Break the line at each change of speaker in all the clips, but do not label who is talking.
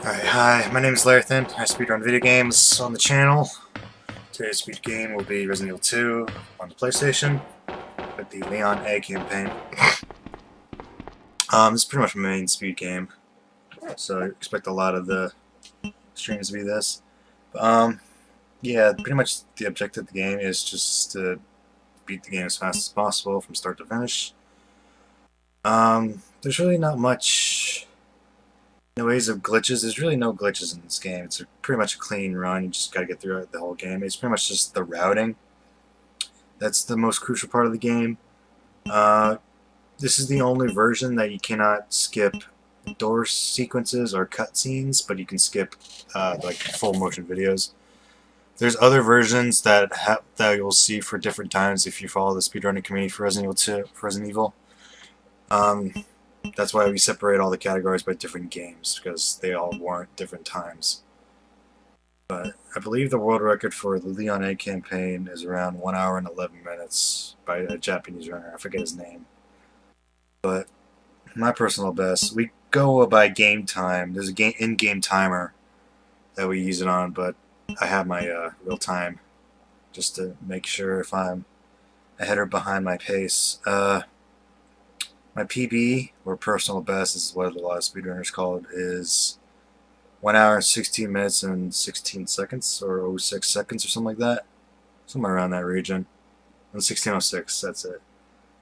Alright, hi, my name is Larathen. I speedrun video games on the channel. Today's speed game will be Resident Evil 2 on the PlayStation with the Leon A campaign. This is pretty much my main speed game, so I expect a lot of the streams to be this. Yeah, pretty much the objective of the game is just to beat the game as fast as possible from start to finish. There's really not much ways of glitches. There's really no glitches in this game. It's pretty much a clean run. You just gotta get through the whole game. It's pretty much just the routing. That's the most crucial part of the game. This is the only version that you cannot skip door sequences or cutscenes, but you can skip like full motion videos. There's other versions that you'll see for different times if you follow the speedrunning community for Resident Evil. That's why we separate all the categories by different games, because they all warrant different times. But I believe the world record for the Leon A campaign is around 1 hour and 11 minutes by a Japanese runner. I forget his name. But my personal best, we go by game time. There's a in-game timer that we use it on, but I have my real time just to make sure if I'm ahead or behind my pace. My PB, or personal best, is what a lot of speedrunners call it, is 1 hour, 16 minutes, and 16 seconds, or 06 seconds, or something like that. Somewhere around that region. And 1606, that's it.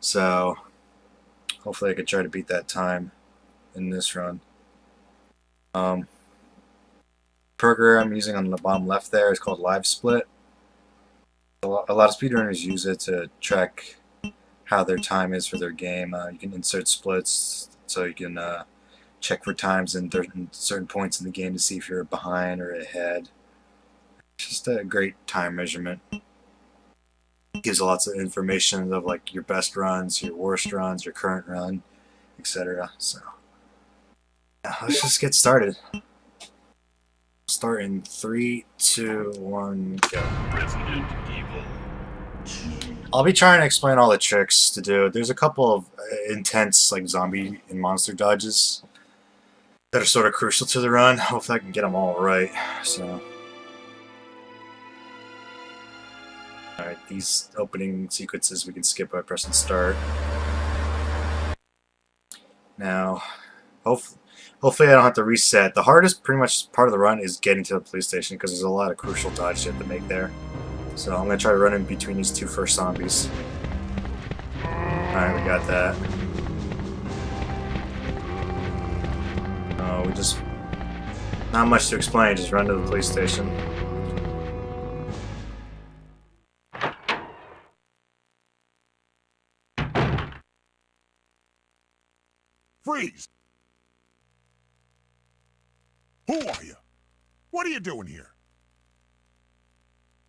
So, hopefully I can try to beat that time in this run. Program I'm using on the bottom left there is called Live Split. A lot of speedrunners use it to track how their time is for their game. You can insert splits, so you can check for times in certain points in the game to see if you're behind or ahead. Just a great time measurement. It gives lots of information of like your best runs, your worst runs, your current run, etc. So yeah, let's just get started. Start in 3, 2, 1, go.
Resident Evil 2.
I'll be trying to explain all the tricks to do. There's a couple of intense like zombie and monster dodges that are sort of crucial to the run. Hopefully I can get them all right. So, alright, these opening sequences we can skip by pressing start. Now, hopefully I don't have to reset. The hardest pretty much part of the run is getting to the police station because there's a lot of crucial dodges you have to make there. So I'm going to try to run in between these two first zombies. Alright, we got that. Oh, we just... not much to explain, just run to the police station.
Freeze! Who are you? What are you doing here?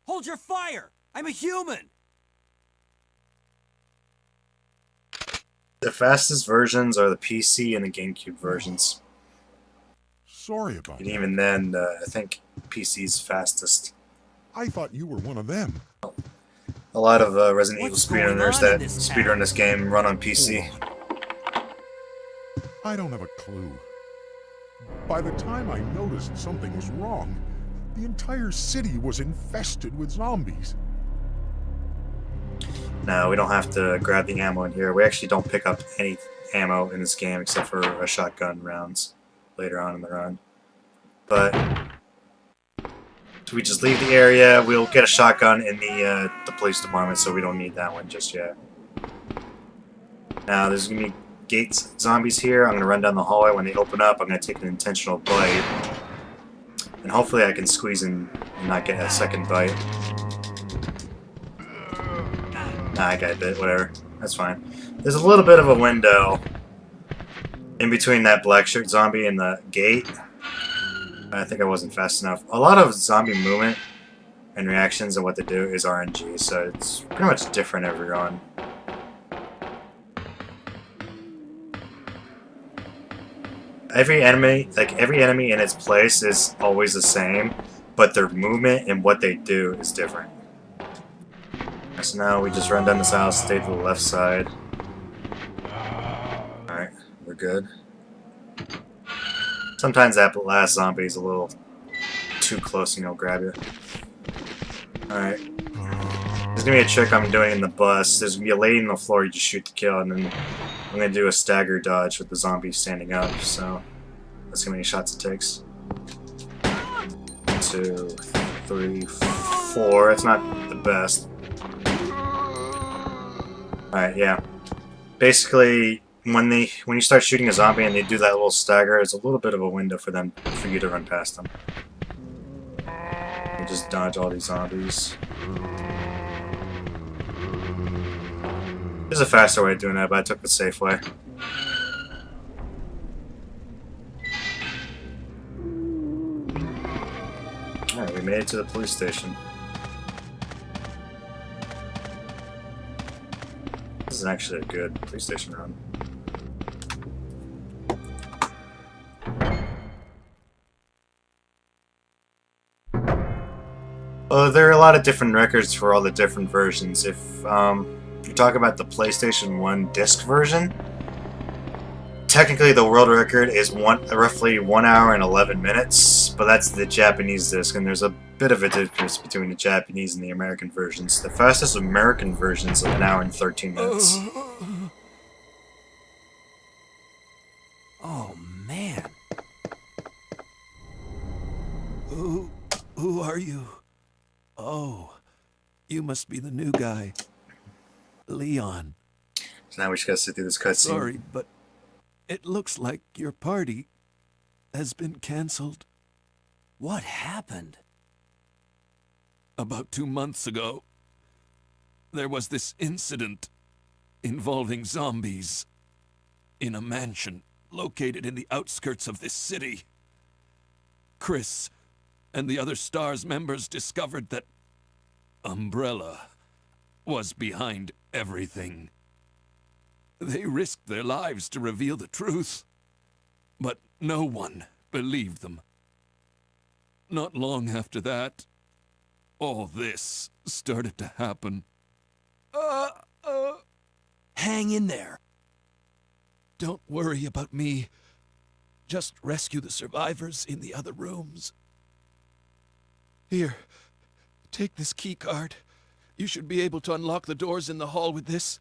Hold your fire! I'm a human!
The fastest versions are the PC and the GameCube versions.
Sorry about
And
that.
even then, I think PC's fastest.
I thought you were one of them.
A lot of Resident Evil
What's going
speedrunners
on
that
in this
speedrun this game run on PC.
I don't have a clue. By the time I noticed something was wrong, the entire city was infested with zombies.
No, we don't have to grab the ammo in here. We actually don't pick up any ammo in this game except for shotgun rounds later on in the run. But if we just leave the area, we'll get a shotgun in the police department, so we don't need that one just yet. Now, there's going to be gates zombies here. I'm going to run down the hallway. When they open up, I'm going to take an intentional bite. And hopefully I can squeeze in and not get a second bite. Nah, I got a bit, whatever. That's fine. There's a little bit of a window in between that black shirt zombie and the gate. I think I wasn't fast enough. A lot of zombie movement and reactions and what they do is RNG, so it's pretty much different every run. Every enemy in its place is always the same, but their movement and what they do is different. So now we just run down this house, stay to the left side. Alright, we're good. Sometimes that last zombie is a little too close and he'll grab you. Alright. There's gonna be a trick I'm doing in the bus. There's gonna be a lady on the floor you just shoot to kill, and then I'm gonna do a stagger dodge with the zombie standing up, so let's see how many shots it takes. 2, 3, 4. That's not the best. Alright, yeah. Basically, when you start shooting a zombie and they do that little stagger, it's a little bit of a window for you to run past them. You just dodge all these zombies. There's a faster way of doing that, but I took the safe way. Alright, we made it to the police station. This is actually a good police station run. Well, there are a lot of different records for all the different versions. If you talk about the PlayStation 1 disc version, technically the world record is roughly 1 hour and 11 minutes, but that's the Japanese disc, and there's a bit of a difference between the Japanese and the American versions. The fastest American version is 1 hour and 13 minutes.
Oh, man. Who are you? Oh, you must be the new guy. Leon.
So now we just gotta sit through this cutscene.
Sorry, but it looks like your party has been cancelled. What happened? About 2 months ago, there was this incident involving zombies in a mansion located in the outskirts of this city. Chris and the other STARS members discovered that Umbrella was behind everything. They risked their lives to reveal the truth, but no one believed them. Not long after that, all this started to happen. Hang in there. Don't worry about me. Just rescue the survivors in the other rooms. Here, take this key card. You should be able to unlock the doors in the hall with this.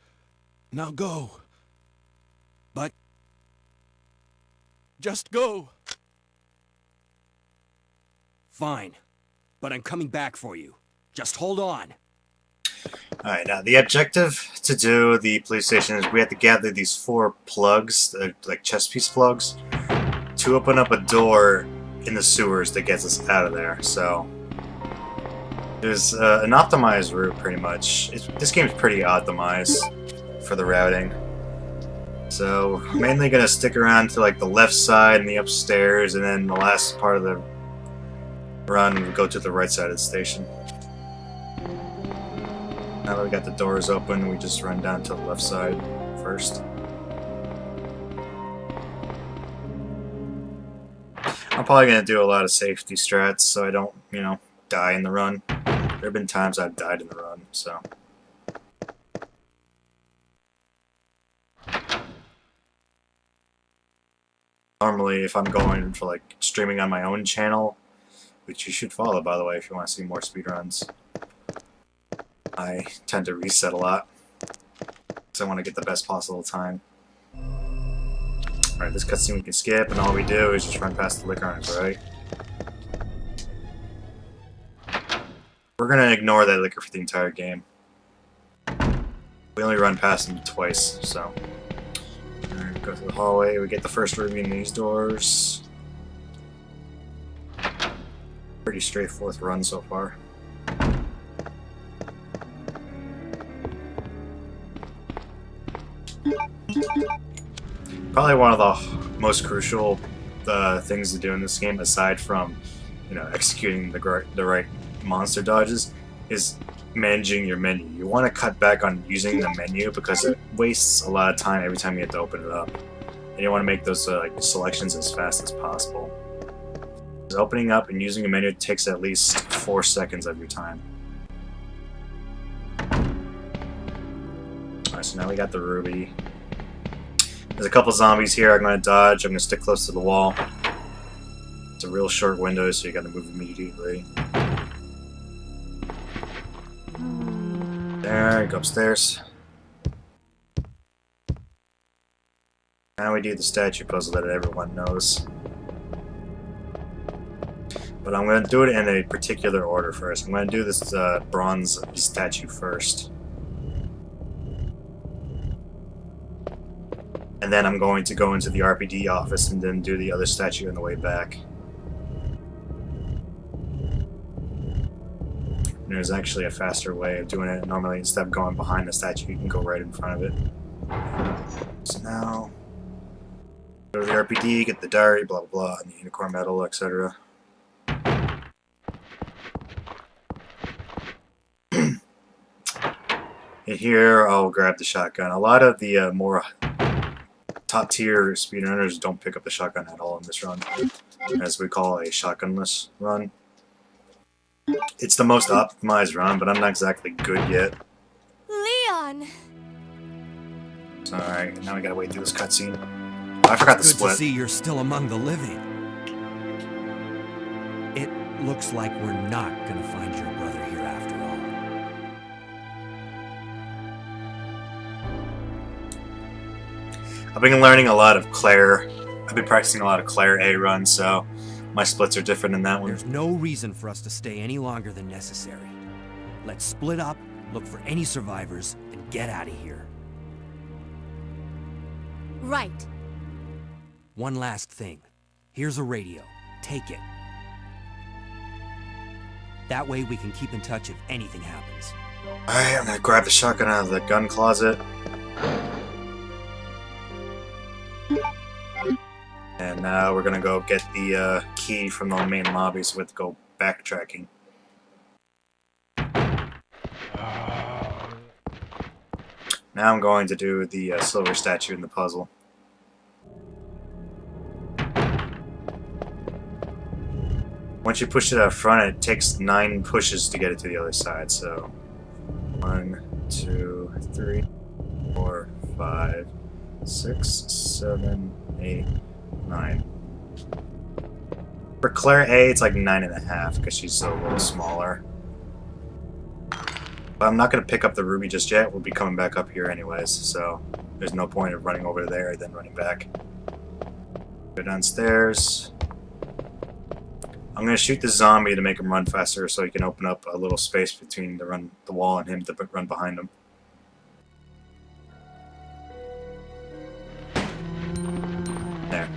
Now go. But just go.
Fine, but I'm coming back for you. Just hold on.
Alright, now the objective to do the police station is we have to gather these 4 plugs, like chest piece plugs, to open up a door in the sewers that gets us out of there. So there's an optimized route, pretty much. This game's pretty optimized for the routing. So mainly gonna stick around to like the left side and the upstairs, and then the last part of the run we go to the right side of the station. Now that we got the doors open, we just run down to the left side first. I'm probably gonna do a lot of safety strats so I don't, die in the run. There have been times I've died in the run, so. Normally, if I'm going for like streaming on my own channel, which you should follow, by the way, if you want to see more speedruns, I tend to reset a lot, because I want to get the best possible time. Alright, this cutscene we can skip, and all we do is just run past the liquor on his right. We're gonna ignore that liquor for the entire game. We only run past him twice, so. Alright, go through the hallway, we get the first ruby in these doors. Pretty straightforward run so far. Probably one of the most crucial things to do in this game, aside from, executing the right monster dodges, is managing your menu. You want to cut back on using the menu because it wastes a lot of time every time you have to open it up, and you want to make those selections as fast as possible. Opening up and using a menu takes at least 4 seconds of your time. Alright, so now we got the ruby. There's a couple zombies here I'm going to dodge. I'm going to stick close to the wall. It's a real short window, so you gotta move immediately. There, go upstairs. Now we do the statue puzzle that everyone knows. But I'm going to do it in a particular order first. I'm going to do this bronze statue first. And then I'm going to go into the RPD office and then do the other statue on the way back. And there's actually a faster way of doing it. Normally, instead of going behind the statue, you can go right in front of it. So now, go to the RPD, get the diary, blah blah blah, and the unicorn medal, etc. And here, I'll grab the shotgun. A lot of the more top tier speedrunners don't pick up the shotgun at all in this run, as we call a shotgunless run. It's the most optimized run, but I'm not exactly good yet.
Leon!
Alright, now we gotta wait through this cutscene. I forgot the split.
Good to see you're still among the living. It looks like we're not gonna find your brother here after all.
I've been learning a lot of Claire. I've been practicing a lot of Claire A runs, so my splits are different in that one.
There's no reason for us to stay any longer than necessary. Let's split up, look for any survivors, and get out of here.
Right.
One last thing. Here's a radio. Take it. That way we can keep in touch if anything happens.
Alright, I'm gonna grab the shotgun out of the gun closet. And now we're gonna go get the key from the main lobby, so we have to go backtracking. Now I'm going to do the silver statue in the puzzle. Once you push it out front, it takes 9 pushes to get it to the other side, so 1, 2, 3, 4, 5, 6, 7, 8, 9. For Claire A, it's like 9.5 because she's a little smaller. But I'm not going to pick up the ruby just yet. We'll be coming back up here anyways, so there's no point of running over there and then running back. Go downstairs. I'm going to shoot the zombie to make him run faster so he can open up a little space between the wall and him to run behind him. There.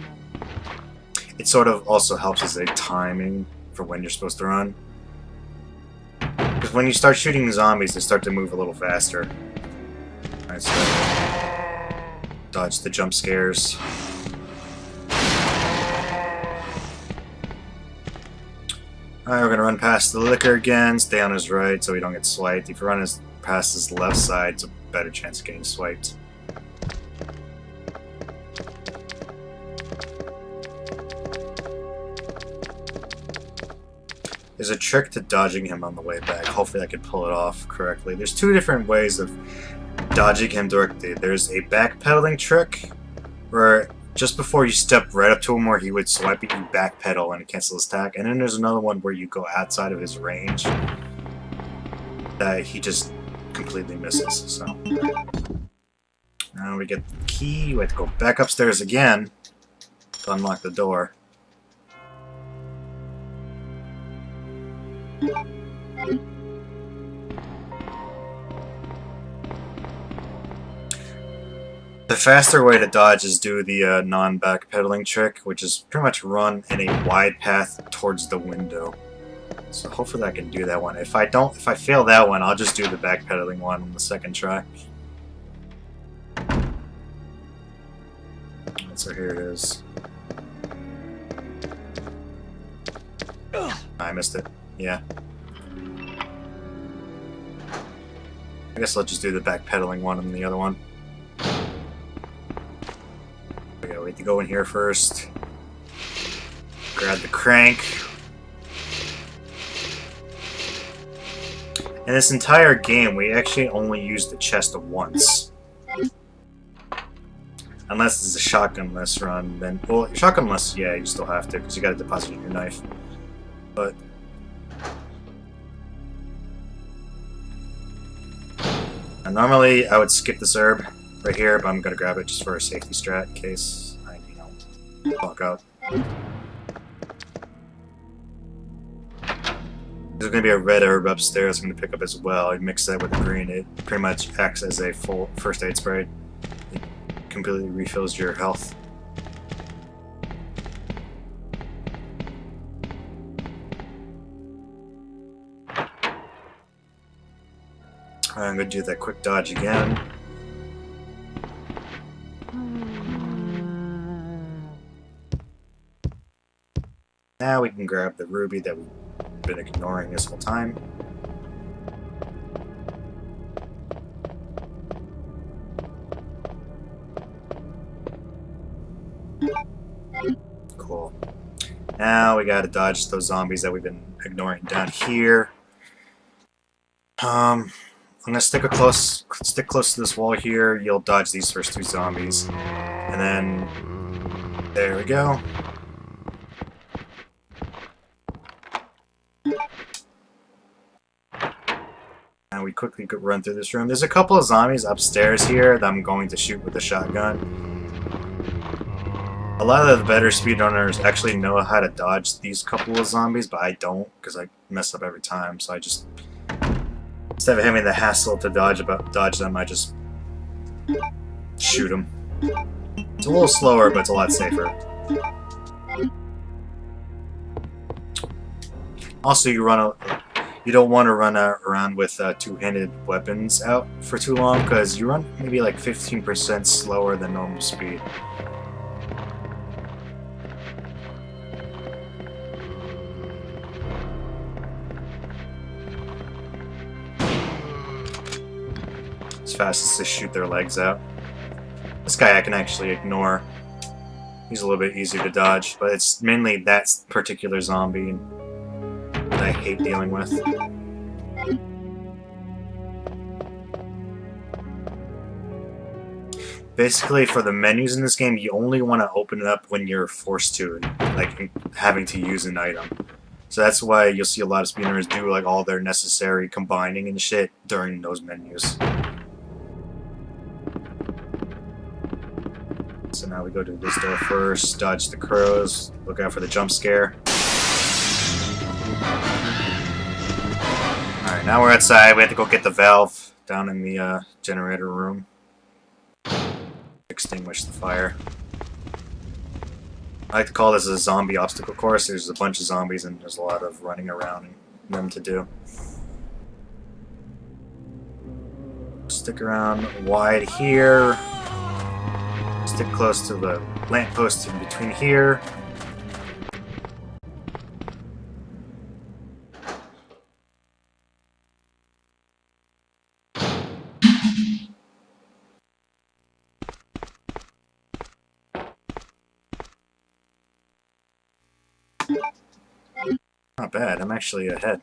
It sort of also helps as a timing for when you're supposed to run. Because when you start shooting zombies, they start to move a little faster. Alright, so dodge the jump scares. Alright, we're gonna run past the liquor again, stay on his right so we don't get swiped. If you run past his left side, it's a better chance of getting swiped. There's a trick to dodging him on the way back. Hopefully I can pull it off correctly. There's 2 different ways of dodging him directly. There's a backpedaling trick, where just before you step right up to him where he would swipe you, you backpedal and cancel his attack. And then there's another one where you go outside of his range that he just completely misses. So now we get the key. We have to go back upstairs again to unlock the door. The faster way to dodge is do the non-backpedaling trick, which is pretty much run in a wide path towards the window. So hopefully I can do that one. If I fail that one, I'll just do the backpedaling one on the second try. So here it is. I missed it. Yeah. I guess I'll just do the backpedaling one and the other one. We gotta wait to go in here first. Grab the crank. In this entire game, we actually only used the chest once. Unless it's a shotgunless run, then... Well, shotgunless, yeah, you still have to, because you gotta deposit your knife. But... normally, I would skip this herb right here, but I'm gonna grab it just for a safety strat, in case I, fuck up. There's gonna be a red herb upstairs I'm gonna pick up as well. You mix that with the green, it pretty much acts as a full first aid spray. It completely refills your health. I'm gonna do that quick dodge again. Now we can grab the ruby that we've been ignoring this whole time. Cool. Now we gotta dodge those zombies that we've been ignoring down here. I'm gonna stick close to this wall here. You'll dodge these first two zombies, and then there we go. And we quickly could run through this room. There's a couple of zombies upstairs here that I'm going to shoot with a shotgun. A lot of the better speedrunners actually know how to dodge these couple of zombies, but I don't, because I mess up every time. So I just, instead of having the hassle to dodge them, I just shoot them. It's a little slower, but it's a lot safer. Also, you don't want to run around with two-handed weapons out for too long, because you run maybe like 15% slower than normal speed. As fast as to shoot their legs out. This guy I can actually ignore. He's a little bit easier to dodge, but it's mainly that particular zombie that I hate dealing with. Basically, for the menus in this game, you only want to open it up when you're forced to, like having to use an item. So that's why you'll see a lot of speedrunners do like all their necessary combining and shit during those menus. So now we go to this door first, dodge the crows, look out for the jump scare. Alright, now we're outside. We have to go get the valve down in the generator room. Extinguish the fire. I like to call this a zombie obstacle course. There's a bunch of zombies and there's a lot of running around and them to do. Stick around wide here. Stick close to the lamppost in between here. Not bad, I'm actually ahead.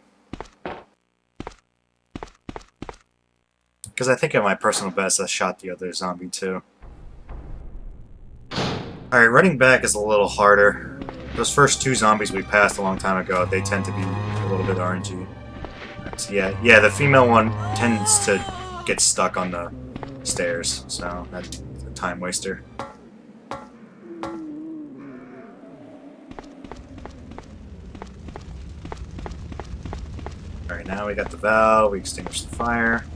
Because I think at my personal best I shot the other zombie too. Alright, running back is a little harder. Those first two zombies we passed a long time ago, they tend to be a little bit RNG. So yeah, the female one tends to get stuck on the stairs, so that's a time waster. Alright, now we got the valve, we extinguish the fire.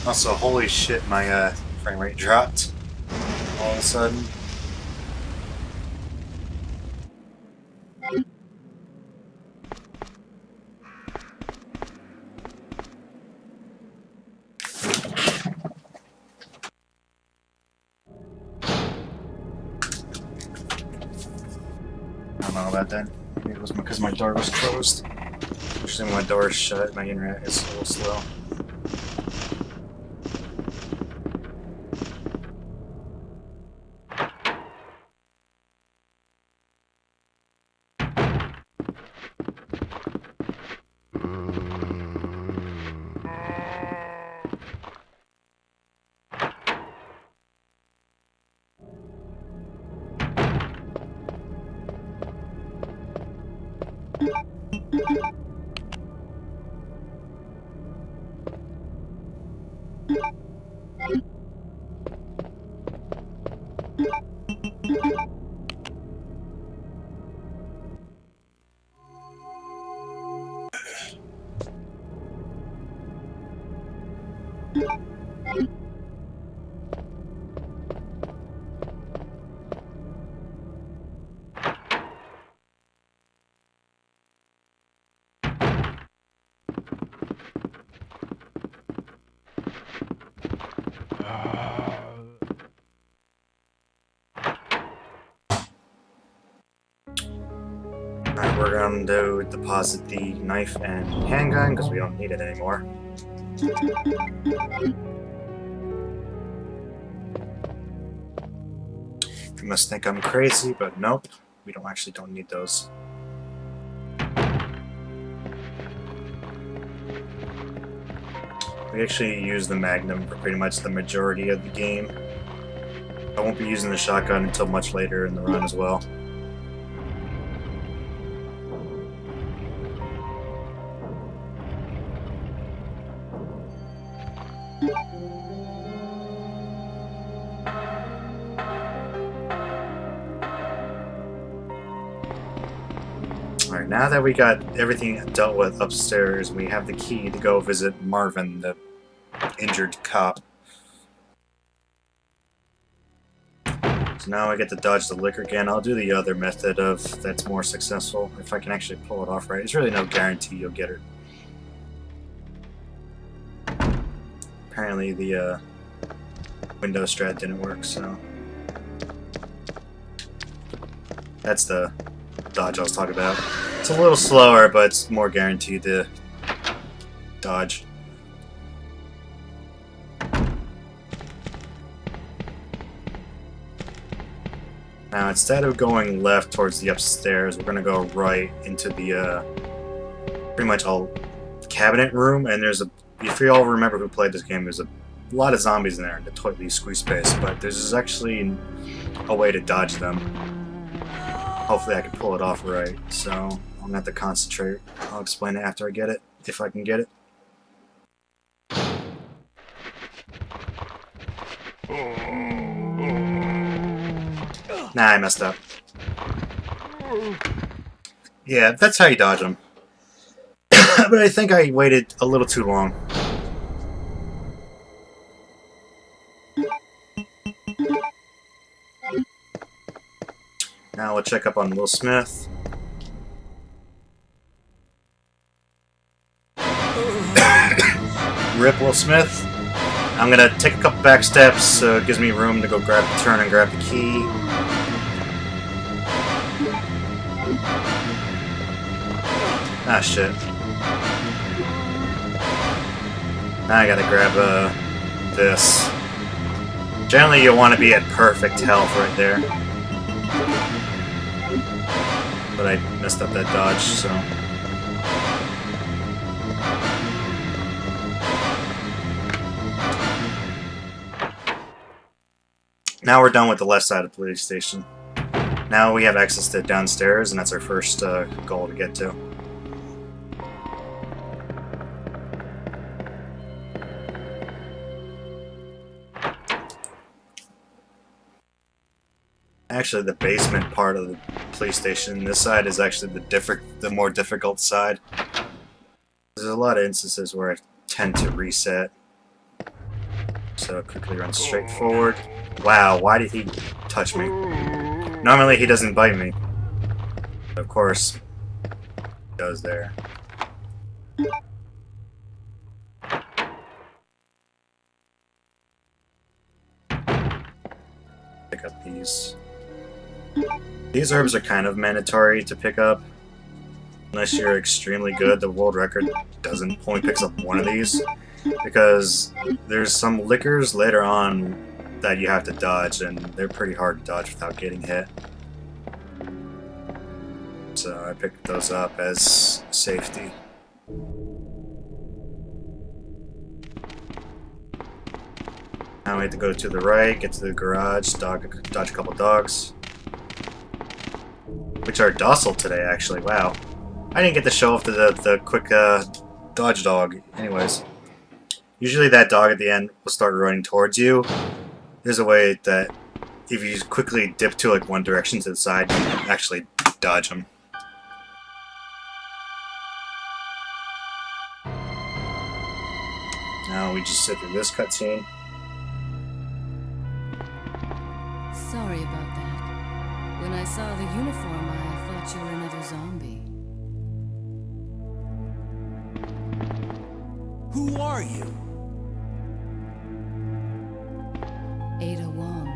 Also, holy shit, my frame rate dropped all of a sudden. I don't know about that. Maybe it was because my door was closed. Usually when my door is shut, my internet is a little slow. Alright, we're going to deposit the knife and handgun because we don't need it anymore. You must think I'm crazy, but nope. We don't need those. We actually use the Magnum for pretty much the majority of the game. I won't be using the shotgun until much later in the run as well. Alright, now that we got everything dealt with upstairs, we have the key to go visit Marvin, the injured cop. So now I get to dodge the liquor again. I'll do the other method of that's more successful, if I can actually pull it off right. There's really no guarantee you'll get it. Apparently the window strat didn't work, so... That's the dodge I was talking about. It's a little slower, but it's more guaranteed to dodge. Now, instead of going left towards the upstairs, we're gonna go right into the pretty much all cabinet room. And there's a, if you all remember who played this game, there's a lot of zombies in there in the totally squeeze space, but there's actually a way to dodge them. Hopefully I can pull it off right, so I'm gonna have to concentrate. I'll explain it after I get it, if I can get it. Nah, I messed up. Yeah, that's how you dodge them. But I think I waited a little too long. Now we'll check up on Will Smith. Rip Will Smith. I'm gonna take a couple back steps so it gives me room to go turn and grab the key. Ah, shit. Now I gotta grab this. Generally you want to be at perfect health right there. But I messed up that dodge, so... Now we're done with the left side of the police station. Now we have access to downstairs, and that's our first goal to get to. Actually, the basement part of the police station. This side is actually the more difficult side. There's a lot of instances where I tend to reset. So quickly run straight forward. Wow, why did he touch me? Normally he doesn't bite me. Of course, he does there. Pick up these. These herbs are kind of mandatory to pick up. Unless you're extremely good, the world record only picks up one of these. Because there's some liquors later on that you have to dodge, and they're pretty hard to dodge without getting hit. So I picked those up as safety. Now we have to go to the right, get to the garage, dodge a couple dogs. Which are docile today, actually. Wow. I didn't get to show off the quick dodge dog. Anyways. Usually that dog at the end will start running towards you. There's a way that if you quickly dip to like one direction to the side, you can actually dodge him. Now we just sit through this cutscene.
Sorry about that. When I saw the uniform, I thought you were another zombie.
Who are you?
Ada Wong.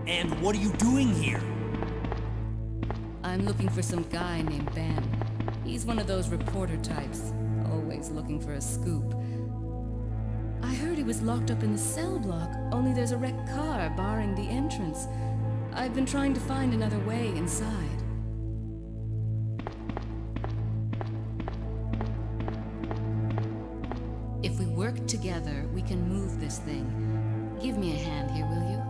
And what are you doing here?
I'm looking for some guy named Ben. He's one of those reporter types, always looking for a scoop. I heard he was locked up in the cell block, only there's a wrecked car barring the entrance. I've been trying to find another way inside. If we work together, we can move this thing. Give me a hand here, will you?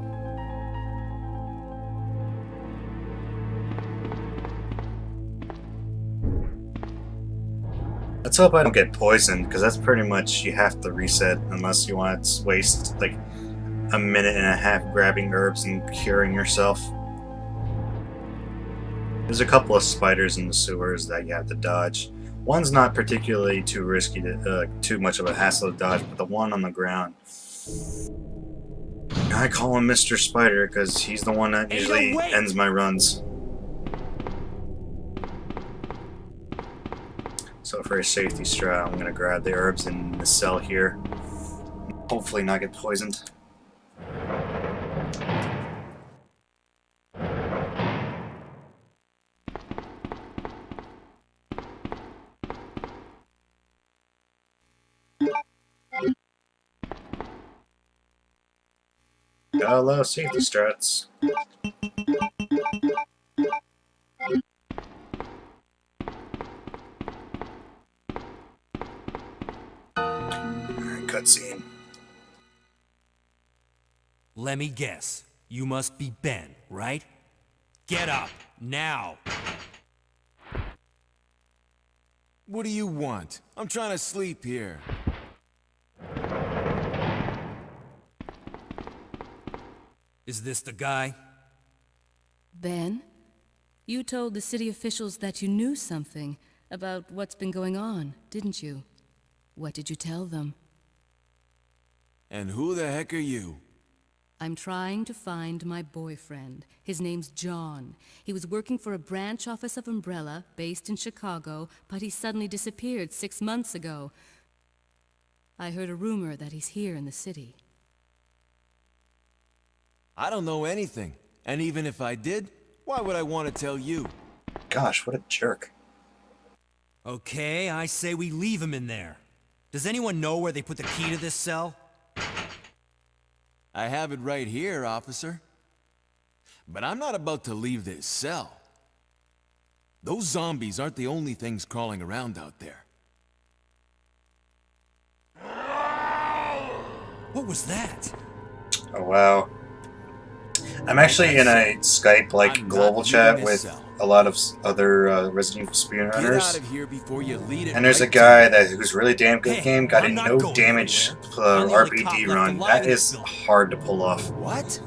Let's hope I don't get poisoned, because that's pretty much you have to reset unless you want to waste like a minute and a half grabbing herbs and curing yourself. There's a couple of spiders in the sewers that you have to dodge. One's not particularly too risky, too much of a hassle to dodge, but the one on the ground, I call him Mr. Spider because he's the one that usually ends my runs. So for a safety strat, I'm gonna grab the herbs in the cell here. Hopefully not get poisoned. Gotta love safety strats. Cutscene.
Let me guess. You must be Ben, right? Get up, now!
What do you want? I'm trying to sleep here.
Is this the guy?
Ben? You told the city officials that you knew something about what's been going on, didn't you? What did you tell them?
And who the heck are you?
I'm trying to find my boyfriend. His name's John. He was working for a branch office of Umbrella, based in Chicago, but he suddenly disappeared 6 months ago. I heard a rumor that he's here in the city.
I don't know anything. And even if I did, why would I want to tell you?
Gosh, what a jerk.
Okay, I say we leave him in there. Does anyone know where they put the key to this cell?
I have it right here, officer. But I'm not about to leave this cell. Those zombies aren't the only things crawling around out there.
What was that?
Oh wow. I'm actually in a Skype like global chat with a lot of other Resident Evil speedrunners.
Get out of here before you lead it.
And there's a guy who's really damn good at the game, got a no damage RPD run. That is hard to pull off.
What?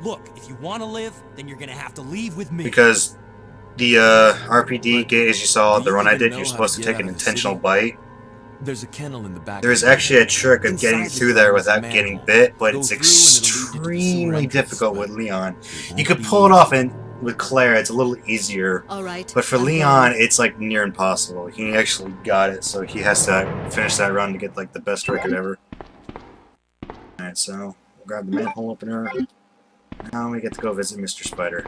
Look, if you want to live, then you're gonna have to leave with me.
Because the RPD, as you saw, the run I did, you're supposed to take an intentional bite.
There's a kennel in the back.
There's actually a trick of getting through there without getting bit, but it's extremely difficult with Leon. You could pull it off with Claire, it's a little easier.
All right.
But for Leon, it's like near impossible. He actually got it, so he has to finish that run to get like the best record ever. Alright, so we'll grab the manhole opener. Now we get to go visit Mr. Spider.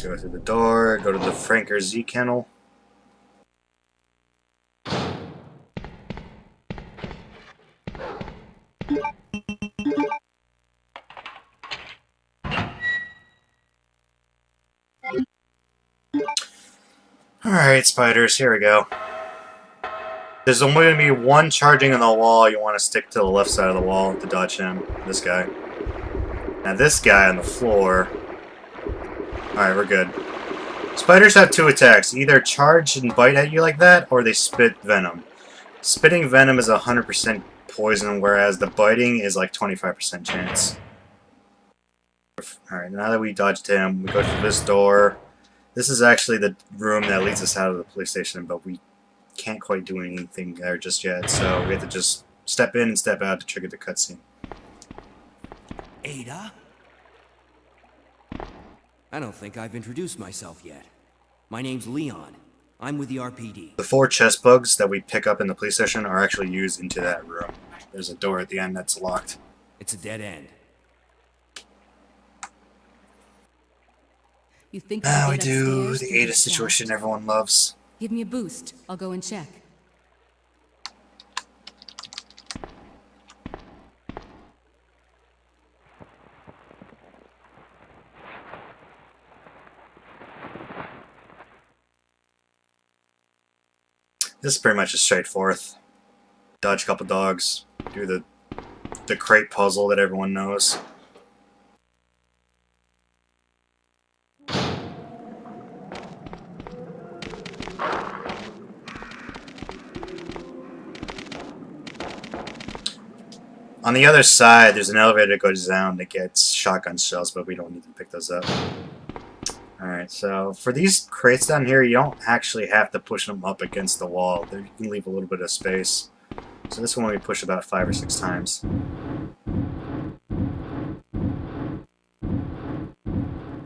Go through the door, go to the Franker Z kennel. Alright, spiders, here we go. There's only going to be one charging on the wall. You want to stick to the left side of the wall to dodge him. This guy. Now this guy on the floor. Alright, we're good. Spiders have two attacks. Either charge and bite at you like that, or they spit venom. Spitting venom is 100% poison, whereas the biting is like 25% chance. Alright, now that we dodged him, we go through this door. This is actually the room that leads us out of the police station, but we can't quite do anything there just yet, so we have to just step in and step out to trigger the cutscene.
Ada? I don't think I've introduced myself yet. My name's Leon. I'm with the RPD.
The 4 chest bugs that we pick up in the police station are actually used into that room. There's a door at the end that's locked.
It's a dead end.
You think
Now we
get
do
upstairs
the
through
Ada situation
shaft?
everyone loves.
Give me a boost. I'll go and check.
This is pretty much just straightforward. Dodge a couple dogs, do the crate puzzle that everyone knows. On the other side, there's an elevator that goes down that gets shotgun shells, but we don't need to pick those up. Alright, so for these crates down here, you don't actually have to push them up against the wall. You can leave a little bit of space. So this one we push about 5 or 6 times.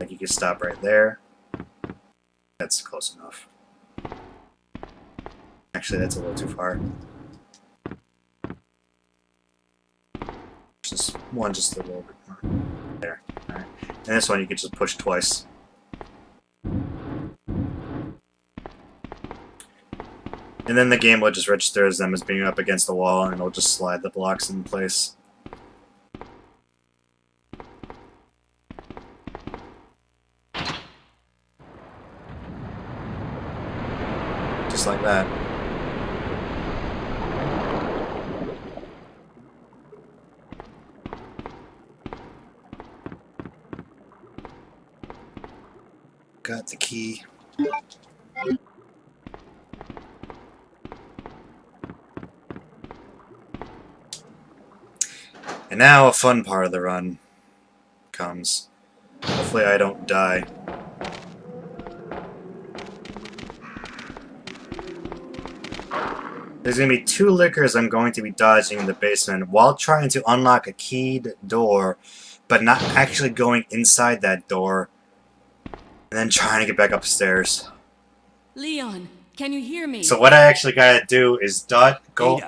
Like you can stop right there. That's close enough. Actually, that's a little too far. Just one, just a little bit more. There. Alright. And this one you can just push twice. And then the game will just register them as being up against the wall, and it'll just slide the blocks in place. Just like that. Got the key. And now a fun part of the run comes. Hopefully I don't die. There's going to be 2 lickers I'm going to be dodging in the basement while trying to unlock a keyed door, but not actually going inside that door, and then trying to get back upstairs.
Leon, can you hear me?
So what I actually gotta do is go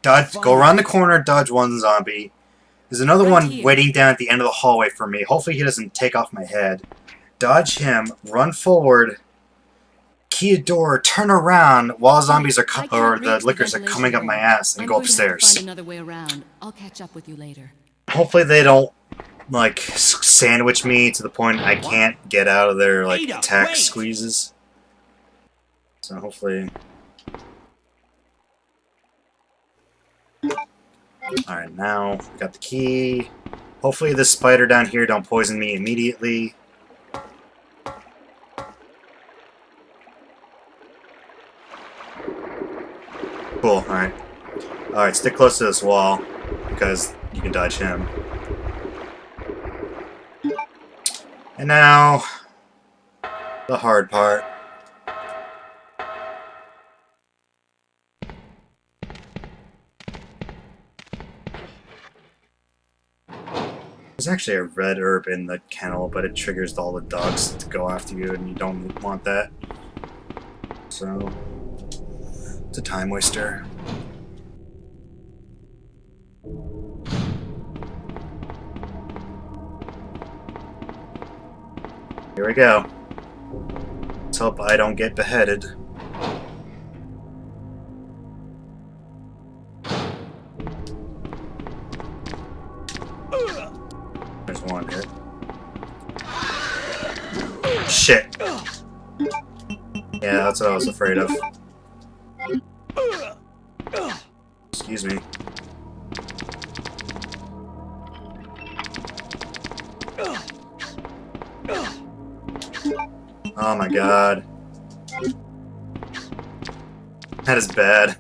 around the corner, dodge one zombie. There's another
Right
one
here.
waiting down at the end of the hallway for me. Hopefully he doesn't take off my head. Dodge him, run forward, key a door, turn around while zombies are or the lickers are coming up my ass, and
I'm
go
going to have to
upstairs.
find another way around. I'll catch up with you later.
Hopefully they don't like sandwich me to the point I can't get out of their like
Ada,
attack
wait!
squeezes. So hopefully. Alright, now we got the key. Hopefully this spider down here don't poison me immediately. Cool, alright. Alright, stick close to this wall, because you can dodge him. And now, the hard part. There's actually a red herb in the kennel, but it triggers all the dogs to go after you, and you don't want that. So, it's a time waster. Here we go. Let's hope I don't get beheaded. There's one hit. Shit. Yeah, that's what I was afraid of. Excuse me. Oh my god. That is bad.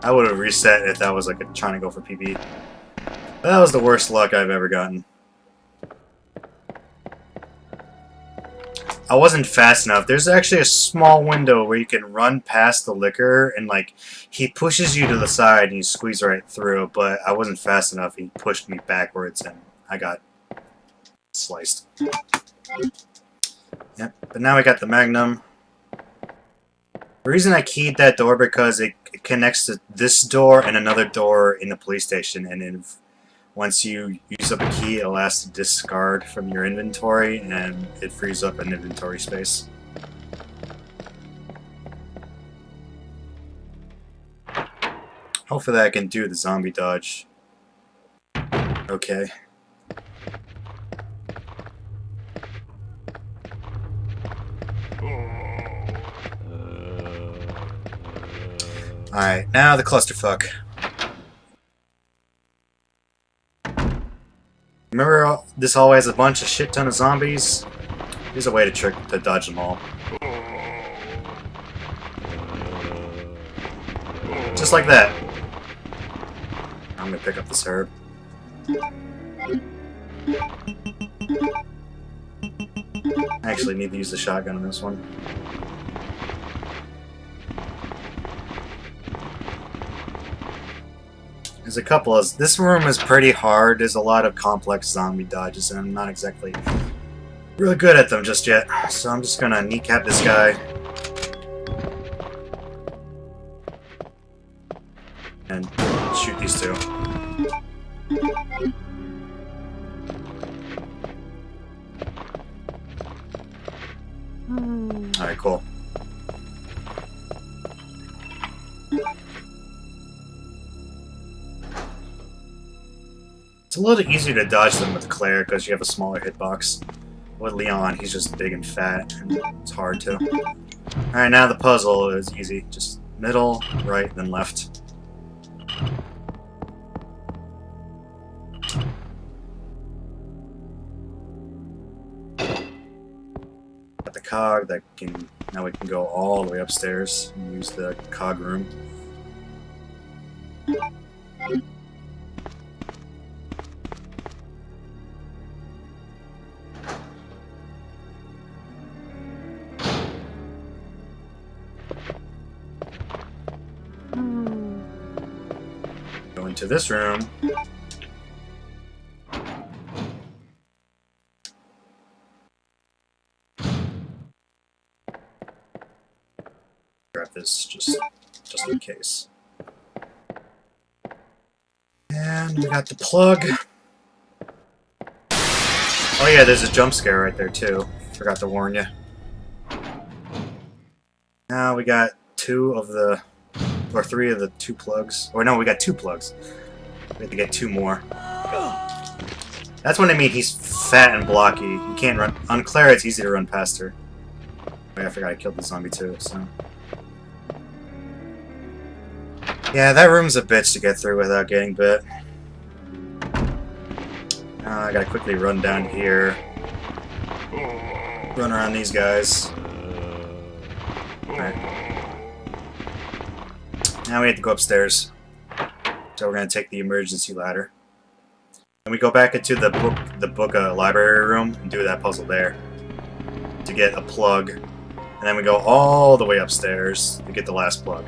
I would have reset if that was like trying to go for PB. That was the worst luck I've ever gotten. I wasn't fast enough. There's actually a small window where you can run past the liquor and like he pushes you to the side and you squeeze right through, but I wasn't fast enough. He pushed me backwards and I got sliced. Yep, but now we got the Magnum. The reason I keyed that door because it connects to this door and another door in the police station, and then once you use up a key, it allows to discard from your inventory, and it frees up an inventory space. Hopefully I can do the zombie dodge. Okay. Alright, now the clusterfuck. Remember this hallway has a bunch of shit ton of zombies? Here's a way to dodge them all. Just like that. I'm gonna pick up this herb. I actually need to use the shotgun on this one. There's a couple of... This room is pretty hard. There's a lot of complex zombie dodges, and I'm not exactly really good at them just yet. So I'm just gonna kneecap this guy. And shoot these two. Alright, cool. It's a little easier to dodge them with Claire because you have a smaller hitbox. With Leon, he's just big and fat, and it's hard to. Alright, now the puzzle is easy. Just middle, right, then left. Got the cog that can... Now we can go all the way upstairs and use the cog room. Go into this room. Grab this just in case. And we got the plug. Oh yeah, there's a jump scare right there too. Forgot to warn you. Now we got three of the two plugs. Or no, we got two plugs. We have to get two more. That's what I mean, he's fat and blocky. You can't run. On Claire, it's easy to run past her. Oh, yeah, I forgot I killed the zombie too, so. Yeah, that room's a bitch to get through without getting bit. Now I gotta quickly run down here. Run around these guys. Alright. Now we have to go upstairs. So we're gonna take the emergency ladder. And we go back into the book library room and do that puzzle there. To get a plug. And then we go all the way upstairs to get the last plug.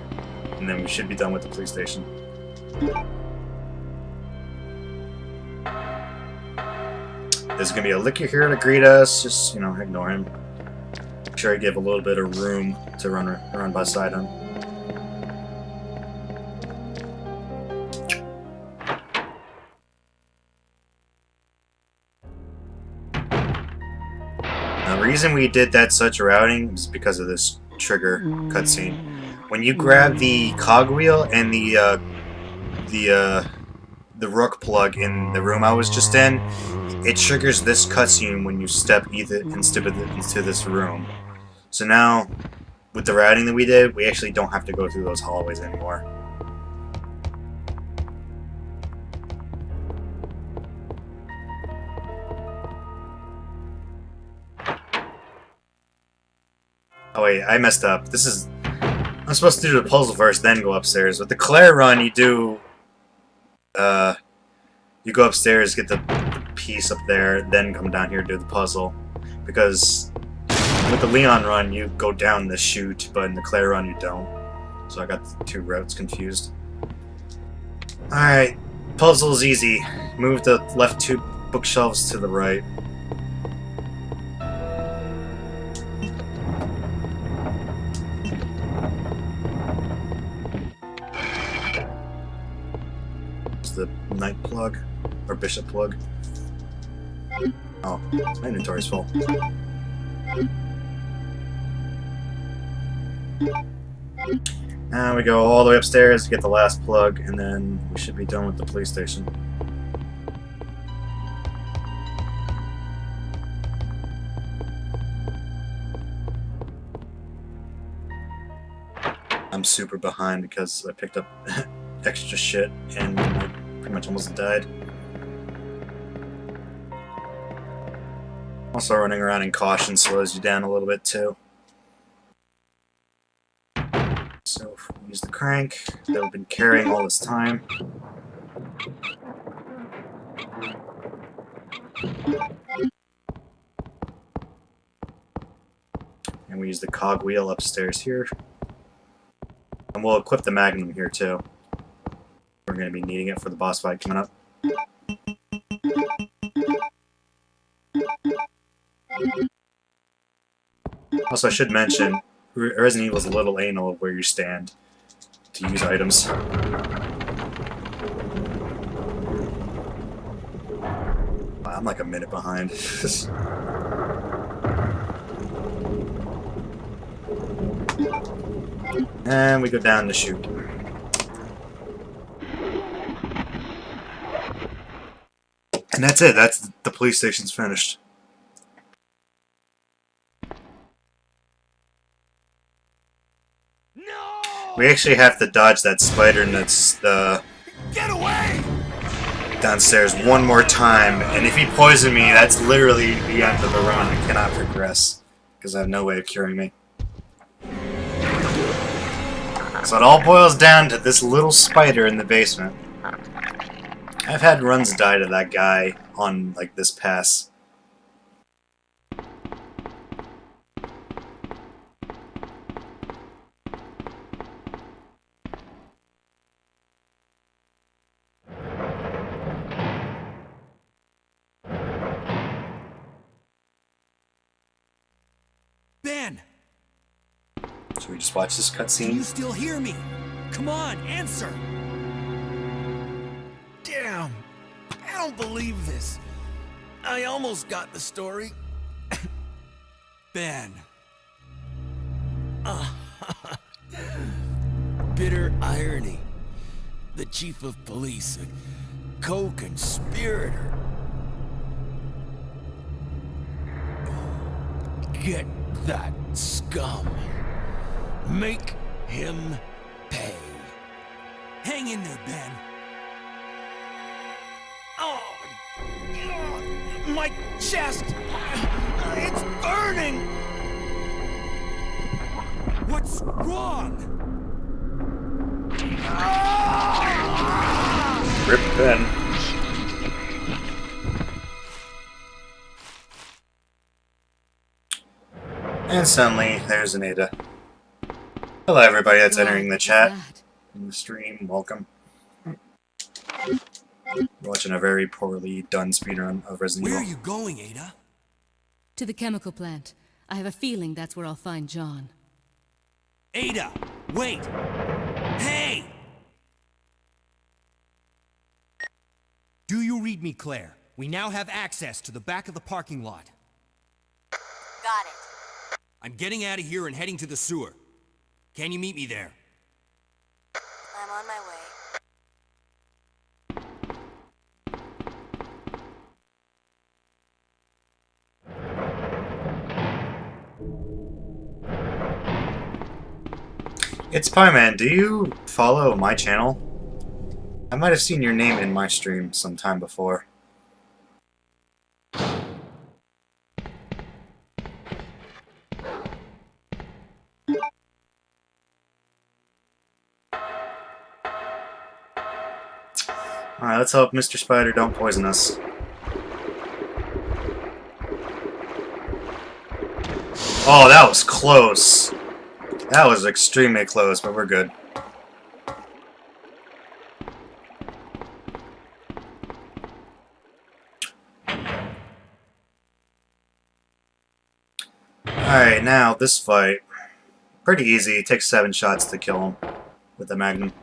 And then we should be done with the police station. There's gonna be a licker here to greet us. Just, you know, ignore him. Make sure I give a little bit of room to run beside him. Now, the reason we did that such routing is because of this trigger cutscene. When you grab the cogwheel and the rook plug in the room I was just in, it triggers this cutscene when you step into this room. So now with the routing that we did, we actually don't have to go through those hallways anymore. Oh wait, I messed up. I'm supposed to do the puzzle first, then go upstairs. With the Claire run, you do... you go upstairs, get the piece up there, then come down here to do the puzzle. Because with the Leon run, you go down the chute, but in the Claire run, you don't. So I got the two routes confused. Alright, puzzle's easy. Move the left 2 bookshelves to the right. The knight plug or bishop plug. Oh, my inventory's full. Now we go all the way upstairs to get the last plug, and then we should be done with the police station. I'm super behind because I picked up extra shit and I pretty much almost died. Also, running around in caution slows you down a little bit too. So, if we use the crank that we've been carrying all this time. And we use the cogwheel upstairs here. And we'll equip the Magnum here too. We're going to be needing it for the boss fight coming up. Also, I should mention, Resident Evil is a little anal of where you stand to use items. I'm like a minute behind. And we go down the chute. And that's it. That's the police station's finished.
No!
We actually have to dodge that spider that's
Get away!
downstairs one more time. And if he poisons me, that's literally the end of the run. I cannot progress because I have no way of curing me. So it all boils down to this little spider in the basement. I've had runs die to that guy on, like, this pass.
Ben!
Should we just watch this
Can
cutscene?
you still hear me? Come on, answer!
Damn! I don't believe this. I almost got the story.
Ben.
Bitter irony. The chief of police, a co-conspirator. Get that scum. Make him pay.
Hang in there, Ben.
Oh, my chest! It's burning!
What's wrong?
Rip Ben. And suddenly, there's an Ada. Hello everybody that's entering the chat. In the stream, welcome. We're watching a very poorly done speedrun of Resident
Where
Evil.
are you going, Ada?
To the chemical plant. I have a feeling that's where I'll find John.
Ada! Wait! Hey! Do you read me, Claire? We now have access to the back of the parking lot.
Got it.
I'm getting out of here and heading to the sewer. Can you meet me there?
I'm on my way.
It's Pieman. Do you follow my channel? I might have seen your name in my stream sometime before. Alright, let's hope Mr. Spider don't poison us. Oh, that was close. That was extremely close, but we're good. Alright, now this fight. Pretty easy. It takes 7 shots to kill him with the Magnum.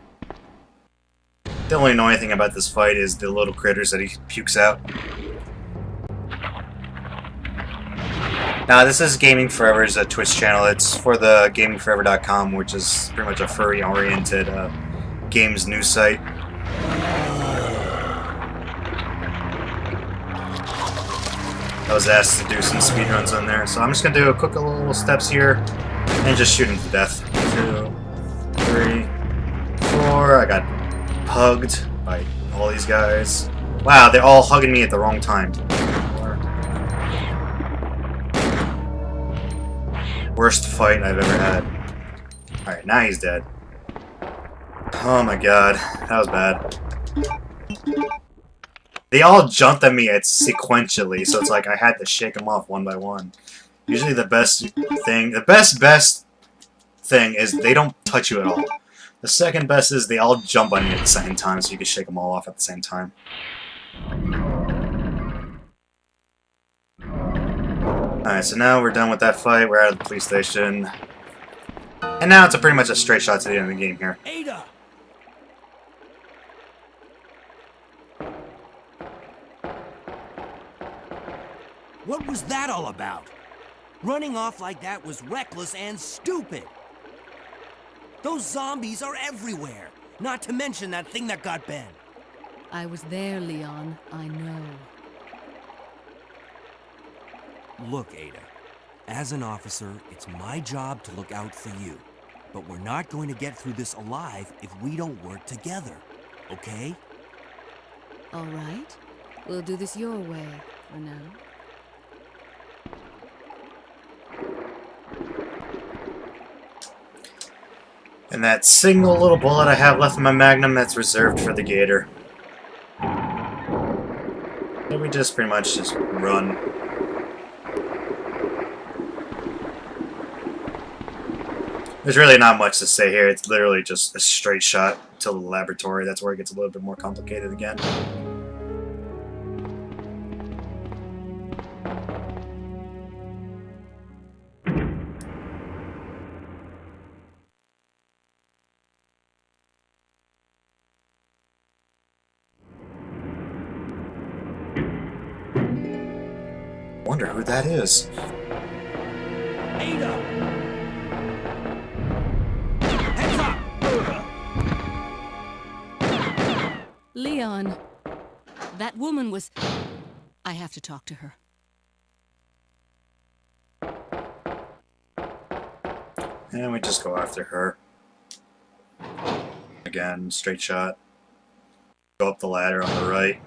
The only annoying thing about this fight is the little critters that he pukes out. Now, this is Gaming Forever's Twitch channel. It's for the GamingForever.com, which is pretty much a furry-oriented games news site. I was asked to do some speedruns on there, so I'm just going to do a quick little steps here and just shoot him to death. 2, 3, 4. I got hugged by all these guys. Wow, they're all hugging me at the wrong time. Worst fight I've ever had. Alright, now he's dead. Oh my god, that was bad. They all jumped at me sequentially, so it's like I had to shake them off one by one. Usually the best thing is they don't touch you at all. The second best is they all jump on you at the same time, so you can shake them all off at the same time. Alright, so now we're done with that fight. We're out of the police station. And now it's pretty much a straight shot to the end of the game here.
Ada! What was that all about? Running off like that was reckless and stupid. Those zombies are everywhere. Not to mention that thing that got Ben.
I was there, Leon. I know.
Look, Ada. As an officer, it's my job to look out for you. But we're not going to get through this alive if we don't work together. Okay?
All right. We'll do this your way for now.
And that single little bullet I have left in my Magnum, that's reserved for the Gator. And we just pretty much just run. There's really not much to say here. It's literally just a straight shot to the laboratory. That's where it gets a little bit more complicated again. Wonder who that is.
Ada! Heads up!
Leon, that woman was... I have to talk to her.
And we just go after her. Again, straight shot. Go up the ladder on the right,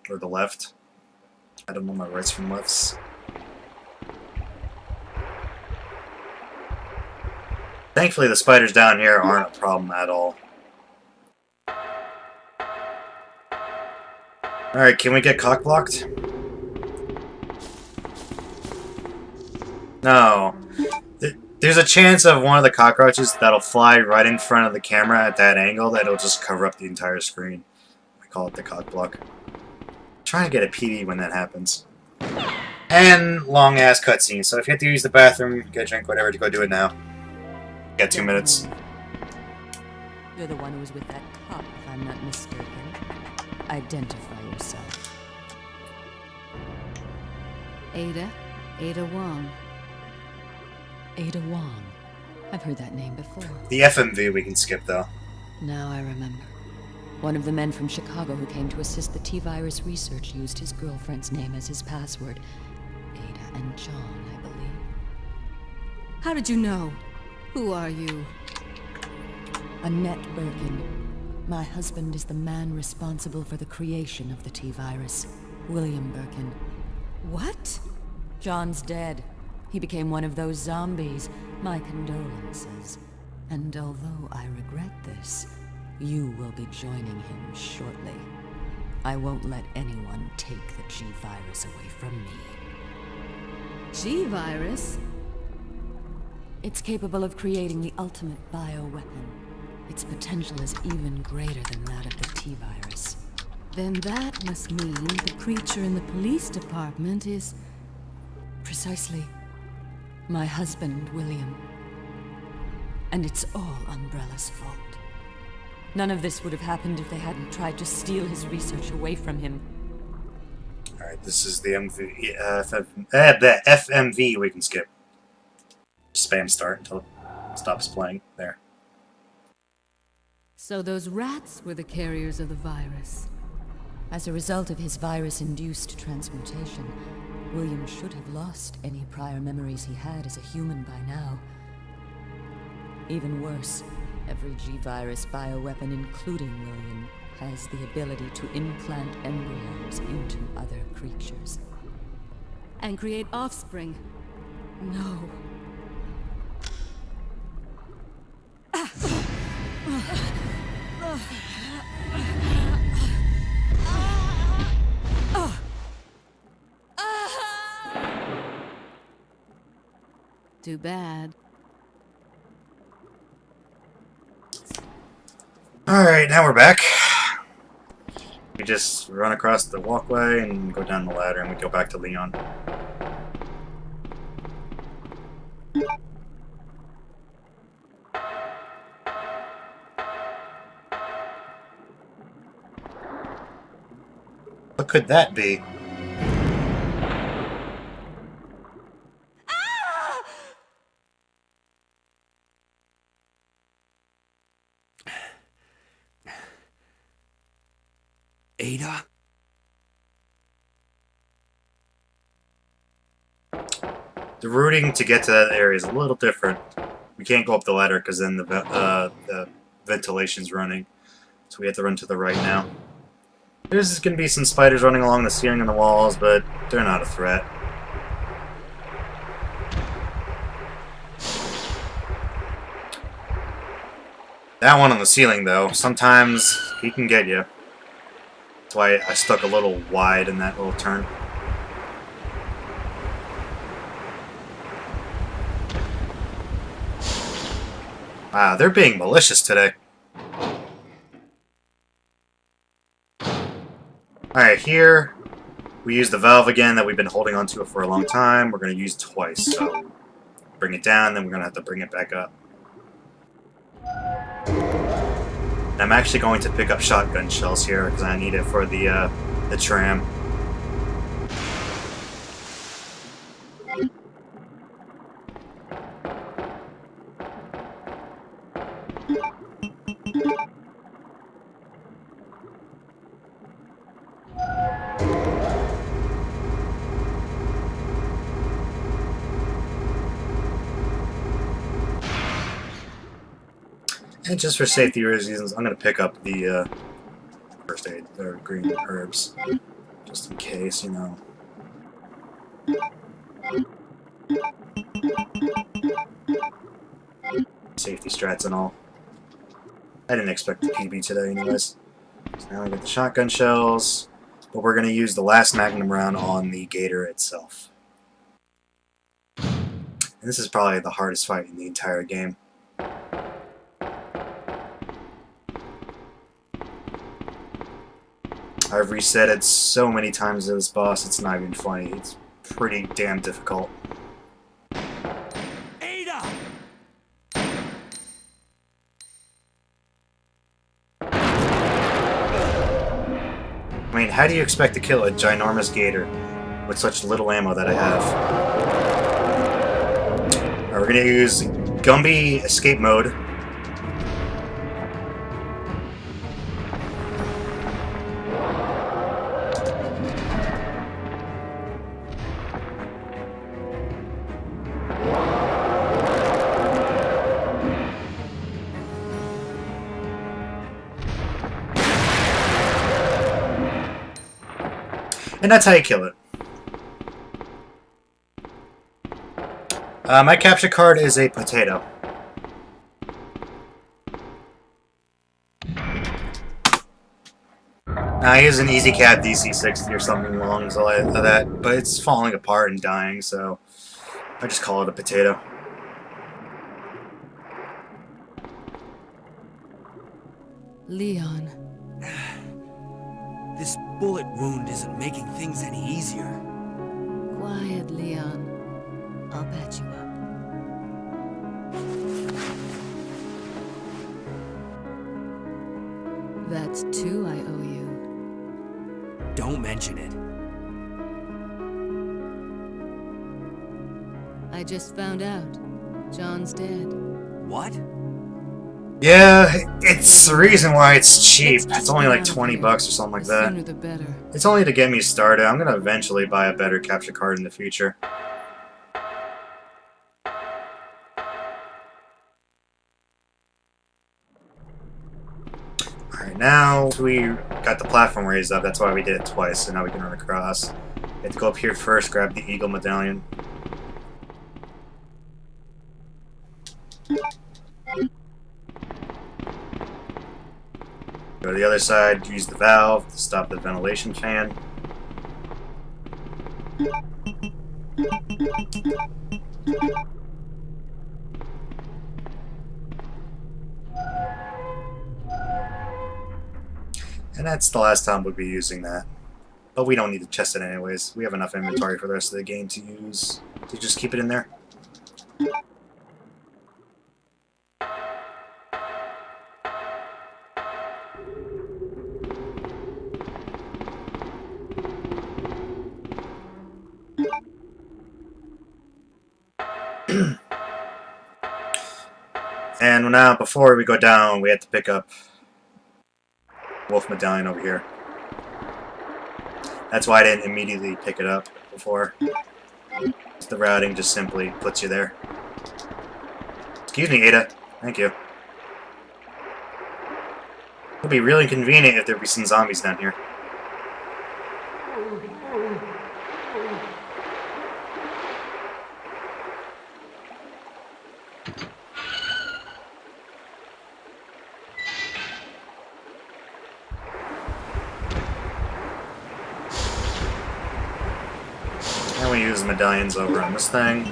or the left. I don't know my rights from lefts. Thankfully, the spiders down here aren't a problem at all. Alright, can we get cock-blocked? No. There's a chance of one of the cockroaches that'll fly right in front of the camera at that angle that it'll just cover up the entire screen. I call it the cock-block. Trying to get a PD when that happens. And long-ass cutscene, so if you have to use the bathroom, get a drink, whatever, go do it now. You got 2 minutes.
You're the one who was with that cop, if I'm not mistaken. Identify yourself. Ada Wong. Ada Wong. I've heard that name before.
The FMV we can skip, though.
Now I remember. One of the men from Chicago who came to assist the T-virus research used his girlfriend's name as his password. Ada and John, I believe. How did you know? Who are you?
Annette Birkin. My husband is the man responsible for the creation of the T-virus, William Birkin.
What?
John's dead. He became one of those zombies. My condolences. And although I regret this, you will be joining him shortly. I won't let anyone take the G-virus away from me.
G-virus?
It's capable of creating the ultimate bioweapon. Its potential is even greater than that of the T-virus.
Then that must mean the creature in the police department is...
Precisely. My husband, William. And it's all Umbrella's fault. None of this would have happened if they hadn't tried to steal his research away from him.
Alright, this is the the FMV we can skip. Spam start until it stops playing. There.
So those rats were the carriers of the virus.
As a result of his virus-induced transmutation, William should have lost any prior memories he had as a human by now. Even worse, every G-virus bioweapon, including William, has the ability to implant embryos into other creatures.
And create offspring. No. Too bad.
Alright, now we're back. We just run across the walkway and go down the ladder and we go back to Leon. What could that be?
Ada?
The routing to get to that area is a little different. We can't go up the ladder because then the ventilation's running. So we have to run to the right now. There's going to be some spiders running along the ceiling and the walls, but they're not a threat. That one on the ceiling, though, sometimes he can get you. That's why I stuck a little wide in that little turn. Wow, they're being malicious today. Alright, here we use the valve again that we've been holding onto it for a long time. We're going to use it twice, so bring it down, then we're going to have to bring it back up. And I'm actually going to pick up shotgun shells here because I need it for the tram. And just for safety reasons, I'm going to pick up the first aid, or green herbs, just in case, you know. Safety strats and all. I didn't expect the PB today anyways. So now I get the shotgun shells, but we're going to use the last magnum round on the gator itself. And this is probably the hardest fight in the entire game. I've reset it so many times to this boss, it's not even funny. It's pretty damn difficult.
Ada!
I mean, how do you expect to kill a ginormous gator with such little ammo that I have? Alright, we're gonna use Gumby escape mode. And that's how you kill it. My capture card is a potato. I use an Easy Cat DC-60 or something along that, but it's falling apart and dying, so I just call it a potato.
Leon.
This bullet wound isn't making things any easier.
Quiet, Leon. I'll patch you up. That's 2 I owe you.
Don't mention it.
I just found out. John's dead.
What?
Yeah, it's the reason why it's cheap.
Let's
It's only
get
like
out of
20
here.
bucks or something like
The
that.
sooner the better.
It's only to get me started. I'm gonna eventually buy a better capture card in the future. Alright, now we got the platform raised up. That's why we did it twice, so now we can run across. You have to go up here first, grab the eagle medallion. Go to the other side, use the valve to stop the ventilation fan. And that's the last time we'll be using that. But we don't need to test it anyways. We have enough inventory for the rest of the game to use. To just keep it in there. And now, before we go down, we have to pick up Wolf Medallion over here. That's why I didn't immediately pick it up before. The routing just simply puts you there. Excuse me, Ada. Thank you. It would be really convenient if there be some zombies down here. And we use medallions over on this thing.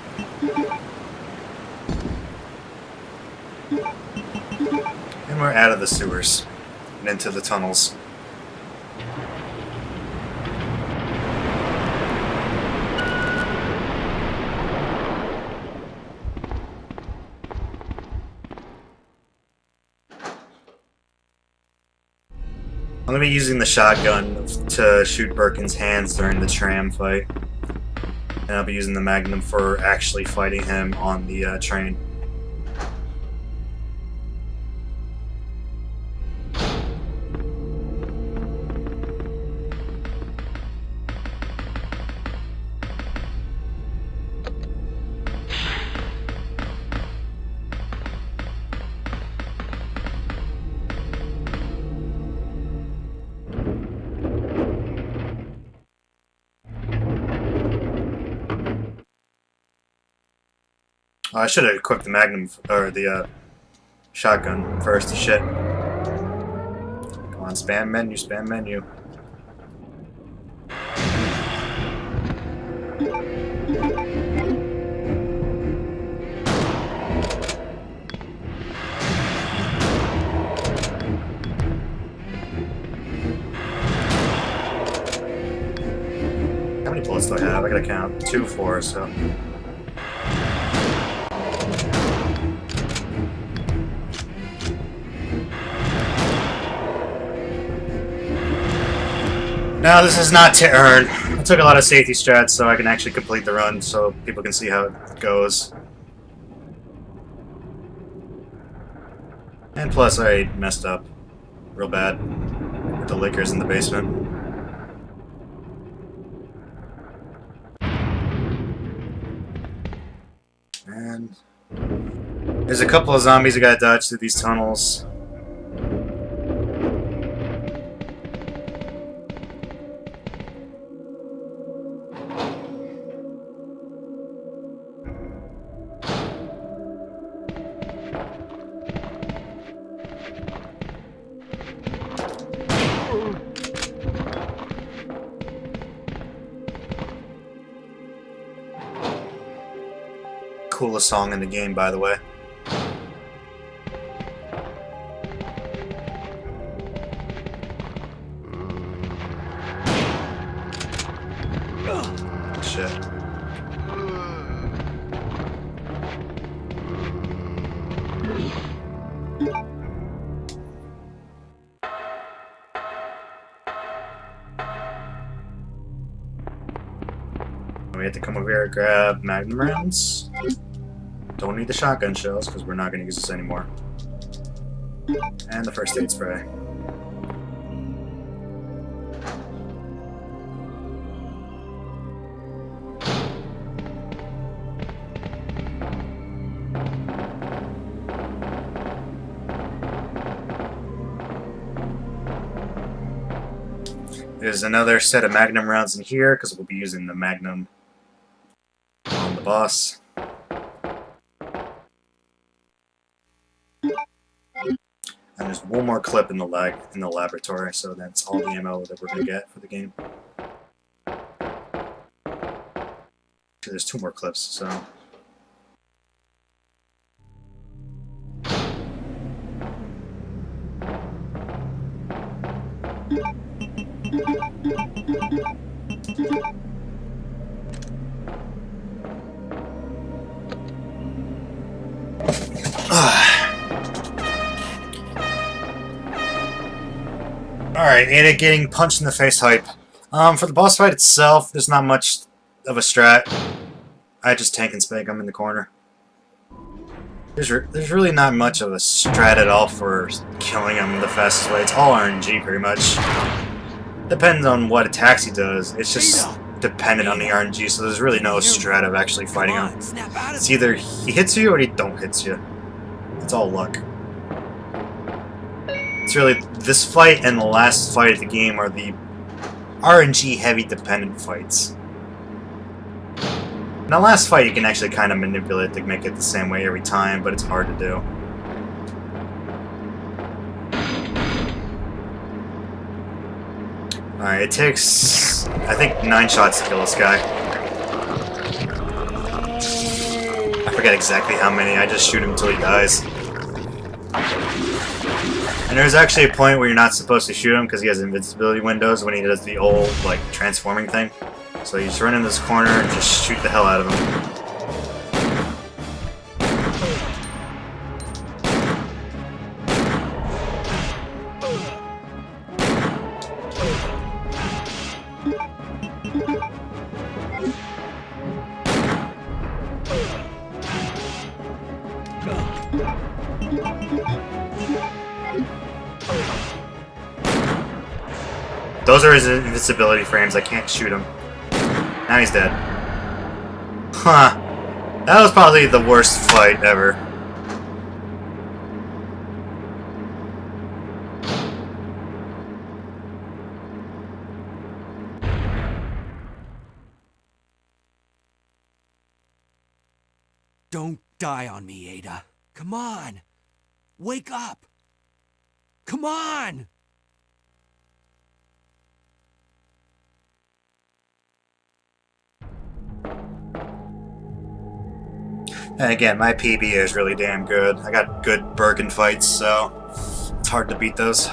And we're out of the sewers and into the tunnels. I'm going to be using the shotgun to shoot Birkin's hands during the tram fight. And I'll be using the Magnum for actually fighting him on the train. I should have equipped the Magnum, or the shotgun first. Shit. Come on, spam menu, spam menu. How many bullets do I have? I gotta count. 2, 4, so... No, this is not to earn. I took a lot of safety strats so I can actually complete the run so people can see how it goes. And plus I messed up real bad with the liquors in the basement. And there's a couple of zombies that got dodged through these tunnels. coolest song in the game, by the way. Shit. We have to come over here and grab magnum rounds. Don't need the shotgun shells because we're not going to use this anymore. And the first aid spray. There's another set of magnum rounds in here because we'll be using the magnum on the boss. And there's one more clip in the laboratory, so that's all the ammo that we're gonna get for the game. There's 2 more clips, so. Alright, Ada getting punched in the face hype. For the boss fight itself, there's not much of a strat. I just tank and spank him in the corner. There's really not much of a strat at all for killing him the fastest way. It's all RNG pretty much. Depends on what attacks he does. It's just dependent on the RNG, so there's really no strat of actually fighting him. It's either he hits you or he don't hit you. It's all luck. It's really, this fight and the last fight of the game are the RNG heavy dependent fights. In the last fight you can actually kind of manipulate to make it the same way every time, but it's hard to do. Alright, it takes, I think, 9 shots to kill this guy. I forget exactly how many, I just shoot him until he dies. And there's actually a point where you're not supposed to shoot him because he has invincibility windows when he does the old, like, transforming thing. So you just run in this corner and just shoot the hell out of him. Those are his invincibility frames, I can't shoot him. Now he's dead. Huh. That was probably the worst fight ever.
Don't die on me, Ada. Come on. Wake up. Come on.
And again, my PB is really damn good. I got good Birkin fights, so it's hard to beat those.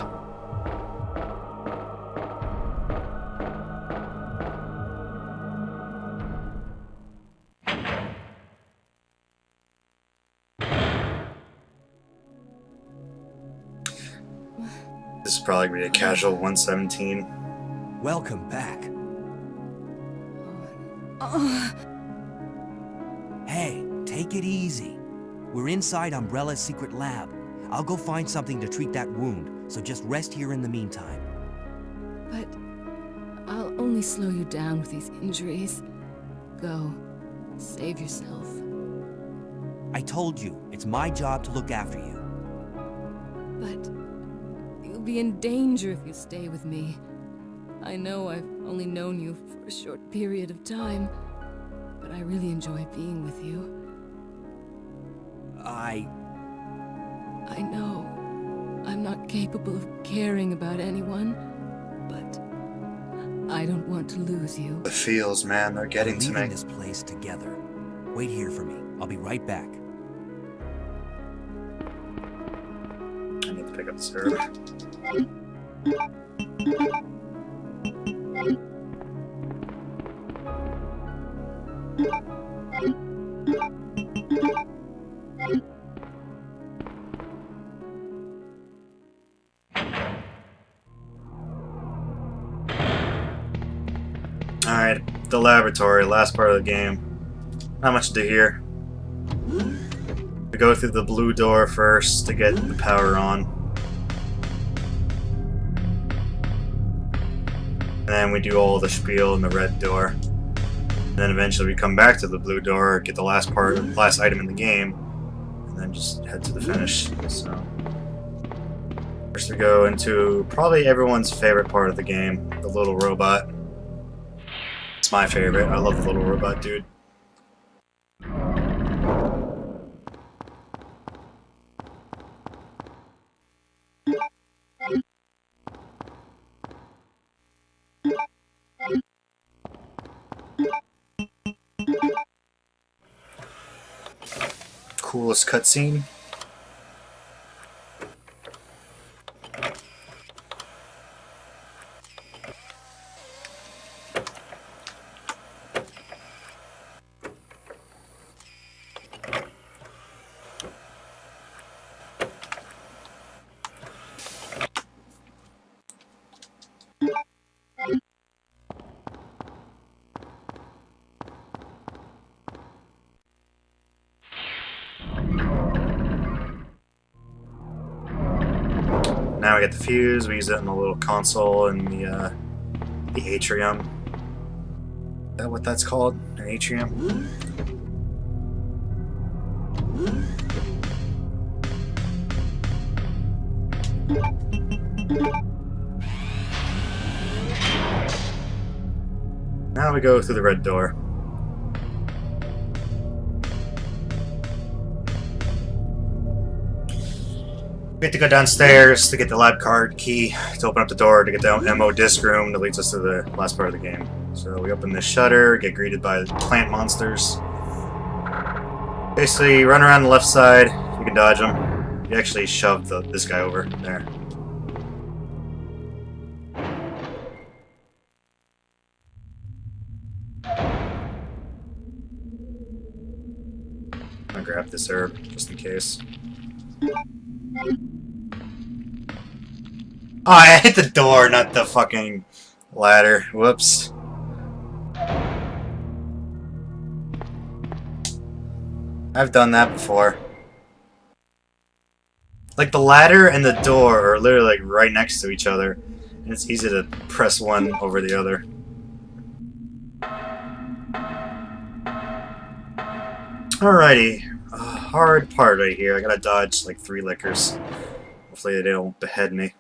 This is probably going to be a casual 117.
Welcome back. Hey, take it easy. We're inside Umbrella's secret lab. I'll go find something to treat that wound, so just rest here in the meantime.
But I'll only slow you down with these injuries. Go. Save yourself.
I told you, it's my job to look after you.
But you'll be in danger if you stay with me. I know I've only known you for a short period of time, but I really enjoy being with you. I know I'm not capable of caring about anyone, but I don't want to lose you.
The feels, man, they're getting to me.
We're leaving this place together. Wait here for me. I'll be right back.
I need to pick up this herb. Alright, the laboratory, last part of the game. Not much to do here. We go through the blue door first to get the power on. And then we do all the spiel in the red door. And then eventually we come back to the blue door, get the last item in the game, and then just head to the finish. So first we go into probably everyone's favorite part of the game, the little robot. It's my favorite. I love the little robot dude. Coolest cutscene. Now we get the fuse, we use it in the little console in the atrium. Is that what that's called? An atrium? Now we go through the red door. We have to go downstairs to get the lab card key to open up the door to get the ammo disc room that leads us to the last part of the game. So we open this shutter, get greeted by plant monsters. Basically, run around the left side, you can dodge them. You actually shoved this guy over there. I'm gonna grab this herb, just in case. Oh, I hit the door, not the fucking ladder. Whoops. I've done that before. Like, the ladder and the door are literally like right next to each other, and it's easy to press one over the other. Alrighty. Hard part right here. I gotta dodge like 3 lickers. Hopefully they don't behead me.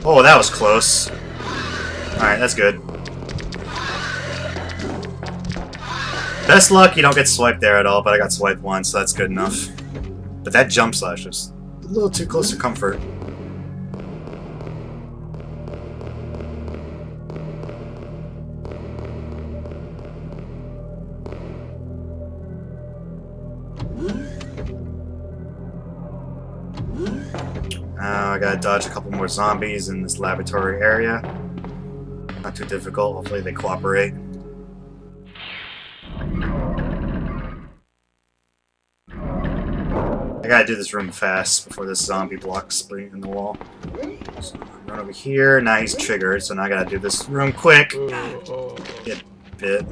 Oh, that was close. Alright, that's good. Best luck, you don't get swiped there at all, but I got swiped once, so that's good enough. But that jump slash was a little too close to comfort. I gotta dodge a couple more zombies in this laboratory area. Not too difficult, hopefully they cooperate. I gotta do this room fast before this zombie blocks in the wall. So run over here, now he's triggered, so now I gotta do this room quick. Get bit.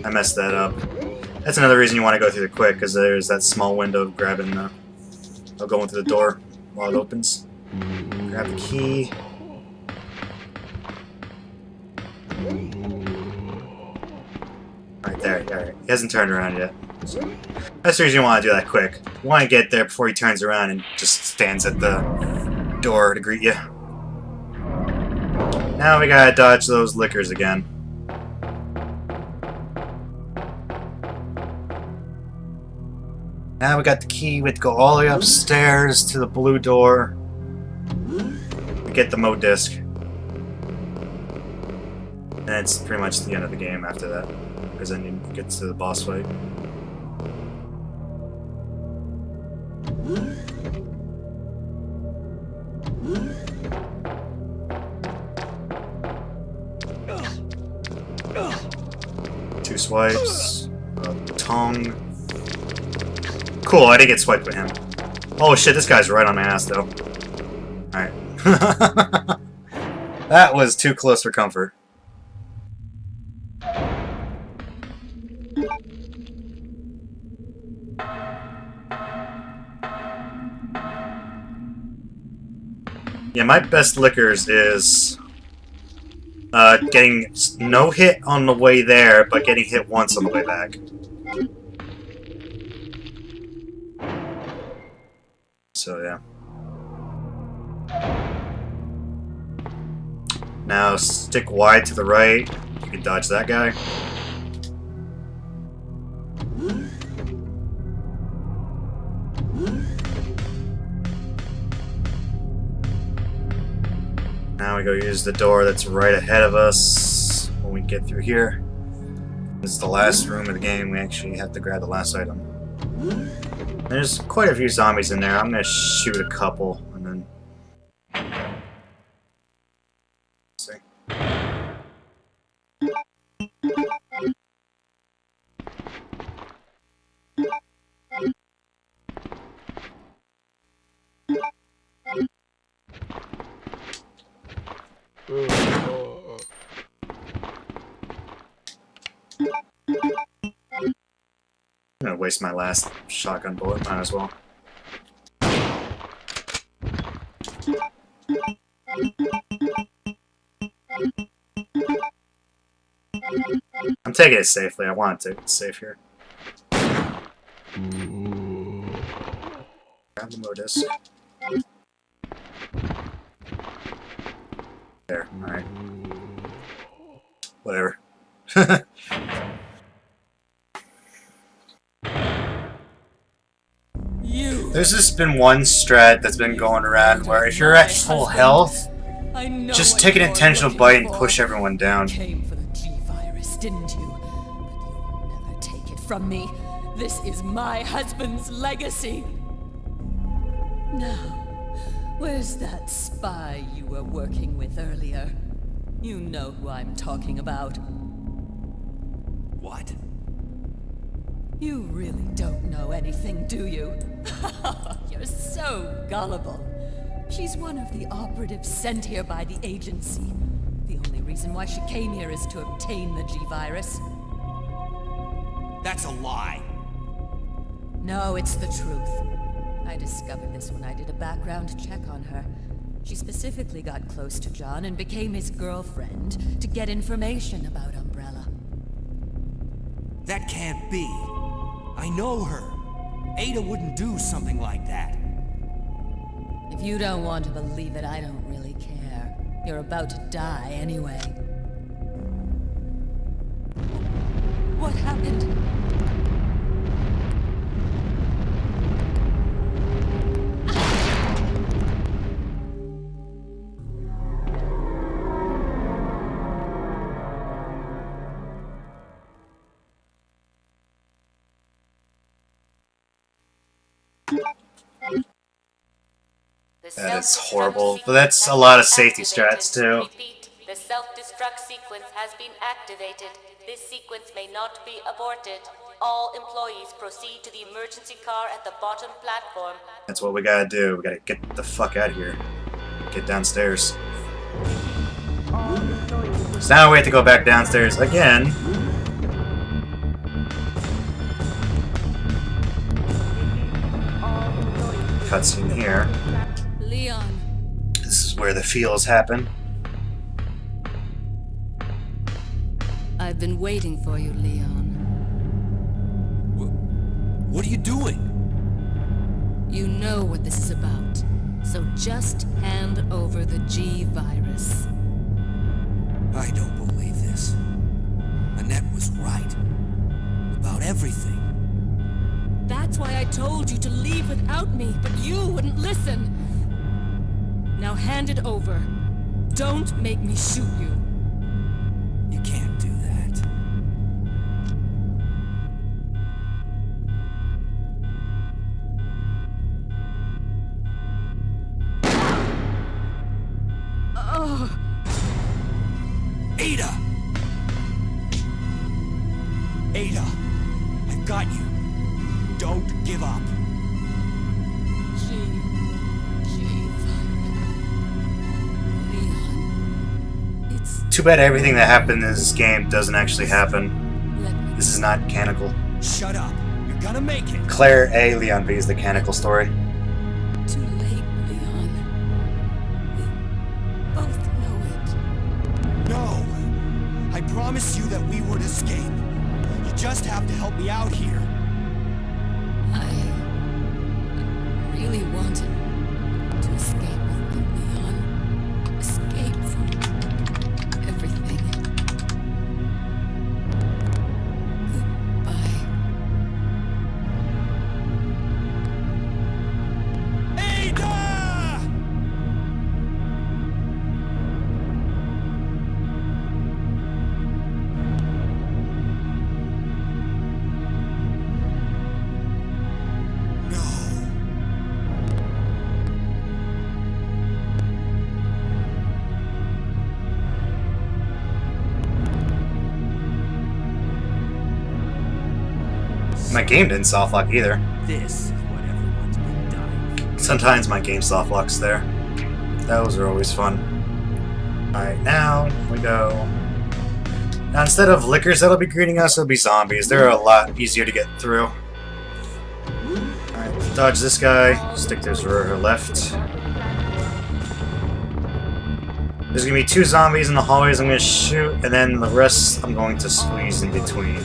I messed that up. That's another reason you want to go through the quick, because there's that small window of grabbing the... going through the door while it opens. Grab the key. Right there, alright. He hasn't turned around yet. So that's the reason you want to do that quick. You want to get there before he turns around and just stands at the door to greet you. Now we gotta dodge those lickers again. Now we got the key. We have to go all the way upstairs to the blue door. Get the mode disc. And it's pretty much the end of the game after that. Because then you get to the boss fight. Two swipes. Tongue. Cool, I didn't get swiped by him. Oh shit, this guy's right on my ass though. Alright. That was too close for comfort. Yeah, my best liquors is getting no hit on the way there, but getting hit once on the way back. So, yeah. Now, stick wide to the right. You can dodge that guy. Now we go use the door that's right ahead of us when we get through here. This is the last room of the game. We actually have to grab the last item. There's quite a few zombies in there. I'm gonna shoot a couple and then... Let's see. I'm gonna waste my last shotgun bullet, might as well. I'm taking it safely. I want to take it safe here. Grab the modus. There, alright. Whatever. There's just been one strat that's been going around where if you're at full health, just take an intentional bite and push everyone down.
Came for the G-Virus, didn't you? But you'll never take it from me. This is my husband's legacy. Now, where's that spy you were working with earlier? You know who I'm talking about.
What?
You really don't know anything, do you? You're so gullible. She's one of the operatives sent here by the agency. The only reason why she came here is to obtain the G-Virus.
That's a lie.
No, it's the truth. I discovered this when I did a background check on her. She specifically got close to John and became his girlfriend to get information about Umbrella.
That can't be. I know her. Ada wouldn't do something like that.
If you don't want to believe it, I don't really care. You're about to die anyway. What happened?
That is horrible, but that's a lot of safety strats too.
The self-destruct sequence has been activated. This sequence may not be aborted. All employees proceed to the emergency car at the bottom platform.
That's what we gotta do. We gotta get the fuck out of here. Get downstairs. So now we have to go back downstairs again. Cutscene here.
Leon.
This is where the feels happen.
I've been waiting for you, Leon.
What are you doing?
You know what this is about, so just hand over the G-Virus.
I don't believe this. Annette was right. About everything.
That That's why I told you to leave without me, but you wouldn't listen. Now hand it over. Don't make me shoot you.
You can't do that.
Oh.
Ada! Ada, I've got you. Don't give up.
Leon. It's...
Too bad everything that happened in this game doesn't actually happen. This is not canonical.
Shut up. You're gonna make it.
Claire A. Leon B is the canonical story.
Too late, Leon. We both know it.
No. I promised you that we would escape. You just have to help me out here.
I really wanted to escape with you, Leon. Escape from everything. Goodbye.
Ada!
My game didn't soft lock either.
This is what everyone's been dying for.
Sometimes my game soft locks there. Those are always fun. Alright, now we go. Now instead of lickers that'll be greeting us, it'll be zombies. They're a lot easier to get through. Alright, dodge this guy. Stick to his left. There's gonna be 2 zombies in the hallways I'm gonna shoot, and then the rest I'm going to squeeze in between.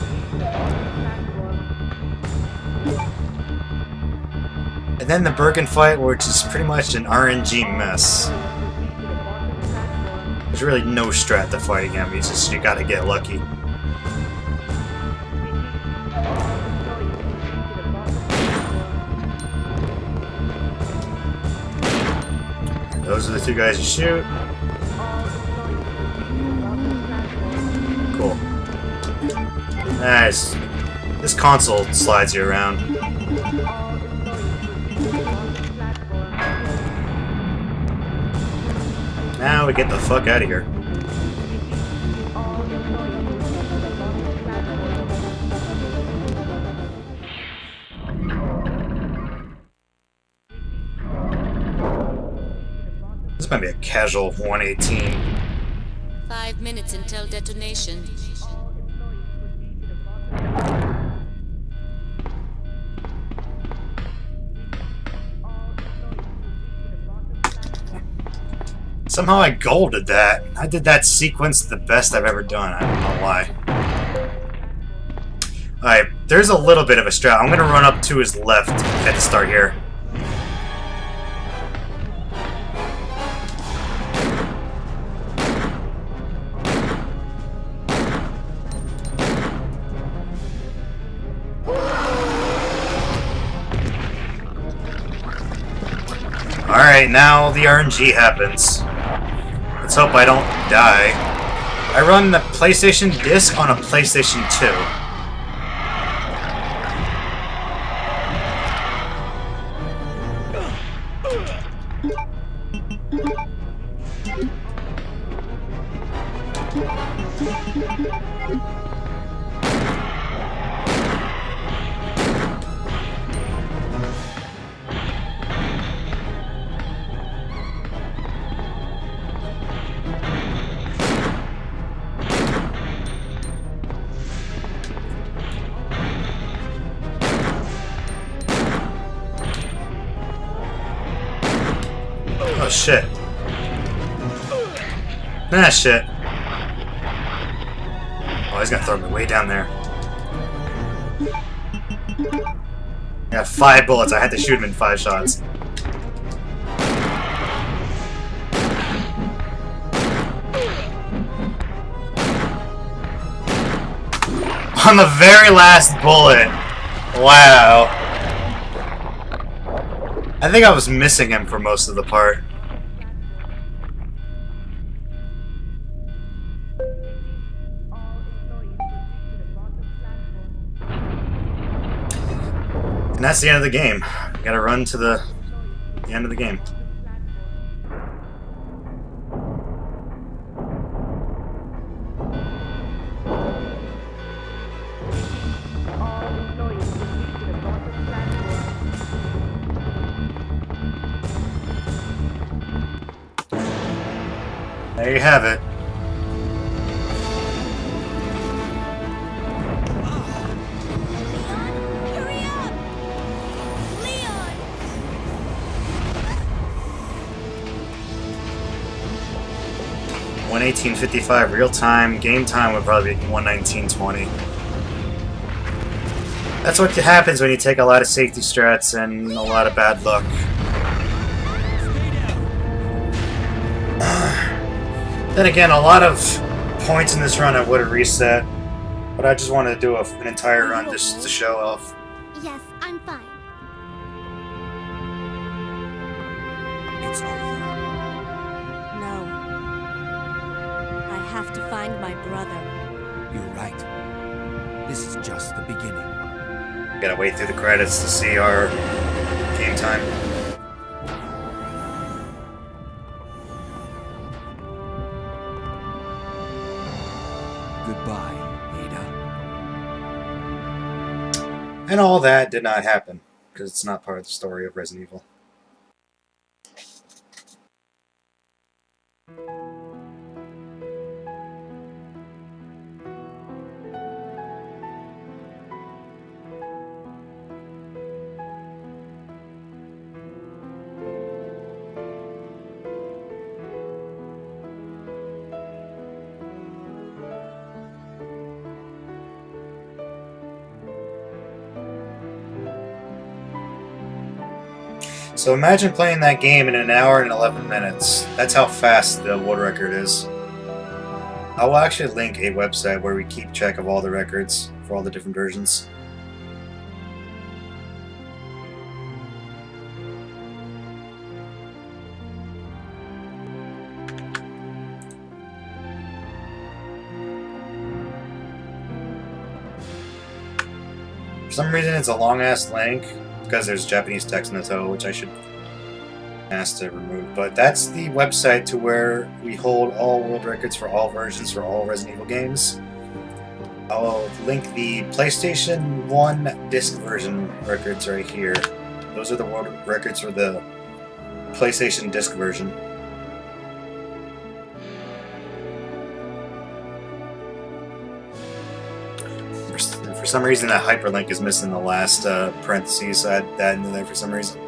And then the Bergen fight, which is pretty much an RNG mess. There's really no strat to fighting him, it's just you gotta get lucky. Those are the 2 guys you shoot. Cool. Nice. This console slides you around. Now we get the fuck out of here. This might be a casual 118.
5 minutes until detonation.
Somehow I golded that. I did that sequence the best I've ever done. I don't know why. Alright, there's a little bit of a strat. I'm gonna run up to his left at the start here. Alright, now the RNG happens. Let's hope I don't die. I run the PlayStation disc on a PlayStation 2. Oh shit. Ah shit. Oh, he's gonna throw me way down there. I got 5 bullets, I had to shoot him in 5 shots. On the very last bullet. Wow. I think I was missing him for most of the part. And that's the end of the game. You gotta run to the end of the game. There you have it.
Hurry up! Leon!
1:18:55 real time. Game time would probably be 1:19:20. That's what happens when you take a lot of safety strats and a lot of bad luck. Then again, a lot of points in this run I would have reset, but I just wanted to do an entire run just to show off.
Yes, I'm fine.
It's over.
No. I have to find my brother.
You're right. This is just the beginning.
Gotta wait through the credits to see our game time.
Goodbye, Ada.
And all that did not happen, because it's not part of the story of Resident Evil. So imagine playing that game in an hour and 11 minutes. That's how fast the world record is. I will actually link a website where we keep track of all the records for all the different versions. For some reason it's a long-ass link, because there's Japanese text in the title, which I should ask to remove. But that's the website to where we hold all world records for all versions for all Resident Evil games. I'll link the PlayStation 1 disc version records right here. Those are the world records for the PlayStation disc version. For some reason, that hyperlink is missing the last parentheses, so I had that in there for some reason.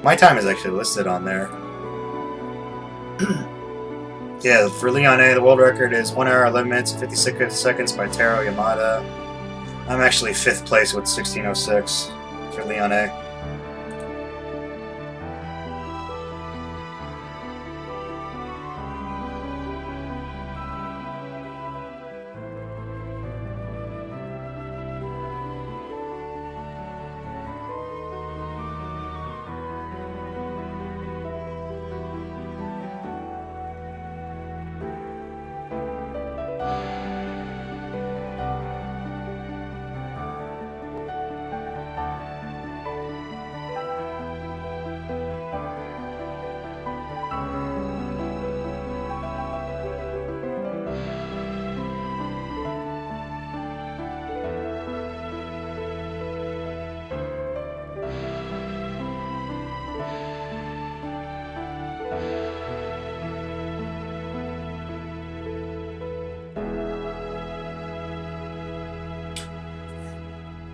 My time is actually listed on there. Yeah, for Leon A, the world record is 1 hour, 11 minutes, and 56 seconds by Taro Yamada. I'm actually 5th place with 1606 for Leon A.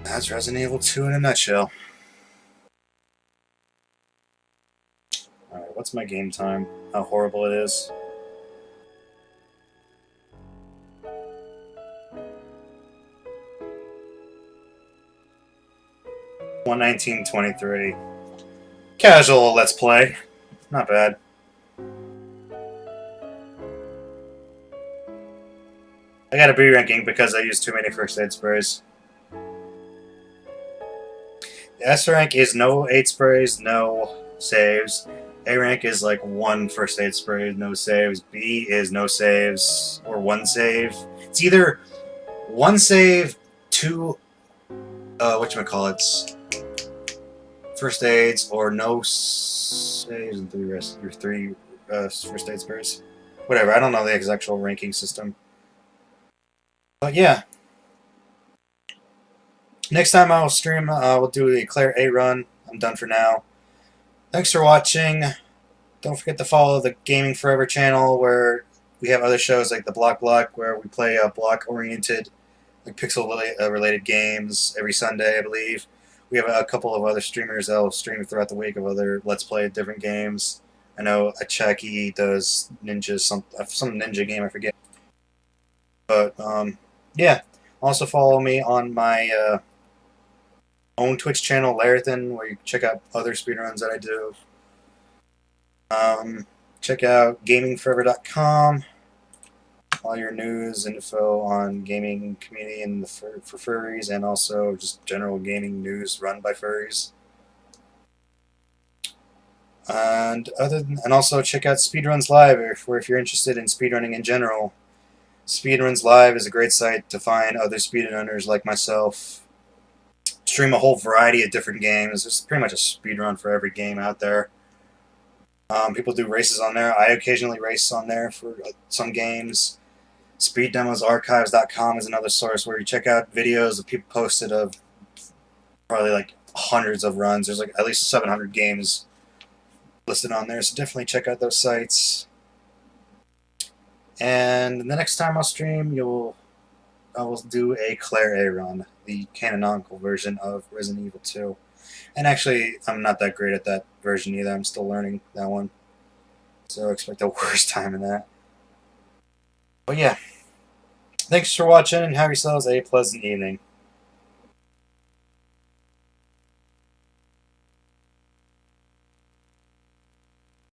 That's Resident Evil 2 in a nutshell. Alright, what's my game time? How horrible it is. $1:19:23. Casual let's play. Not bad. I got a B ranking because I used too many first aid sprays. S rank is no aid sprays, no saves. A rank is like 1 first aid spray, no saves. B is no saves or 1 save. It's either 1 save, 2 whatchamacallits, first aids, or no saves and 3 rest or 3 first aid sprays. Whatever, I don't know the actual ranking system. But yeah. Next time I'll stream, we'll do a Claire A run. I'm done for now. Thanks for watching. Don't forget to follow the Gaming Forever channel, where we have other shows like the Block, where we play block-oriented, like pixel-related games every Sunday, I believe. We have a couple of other streamers that will stream throughout the week of other Let's Play different games. I know Achaki does some ninja game, I forget. But, yeah. Also follow me on my own Twitch channel, Larathen, where you can check out other speedruns that I do. Check out gamingforever.com. All your news, info on gaming community and for furries, and also just general gaming news run by furries. And also check out Speedruns Live if you're interested in speedrunning in general. Speedruns Live is a great site to find other speedrunners like myself. Stream a whole variety of different games. There's pretty much a speedrun for every game out there. People do races on there. I occasionally race on there for some games. SpeedDemosArchives.com is another source where you check out videos that people posted of probably like hundreds of runs. There's like at least 700 games listed on there, so definitely check out those sites. And the next time I'll stream, I will do a Claire A run, the canonical version of Resident Evil 2. And actually, I'm not that great at that version either. I'm still learning that one. So expect a worse time in that. But yeah. Thanks for watching, and have yourselves a pleasant evening.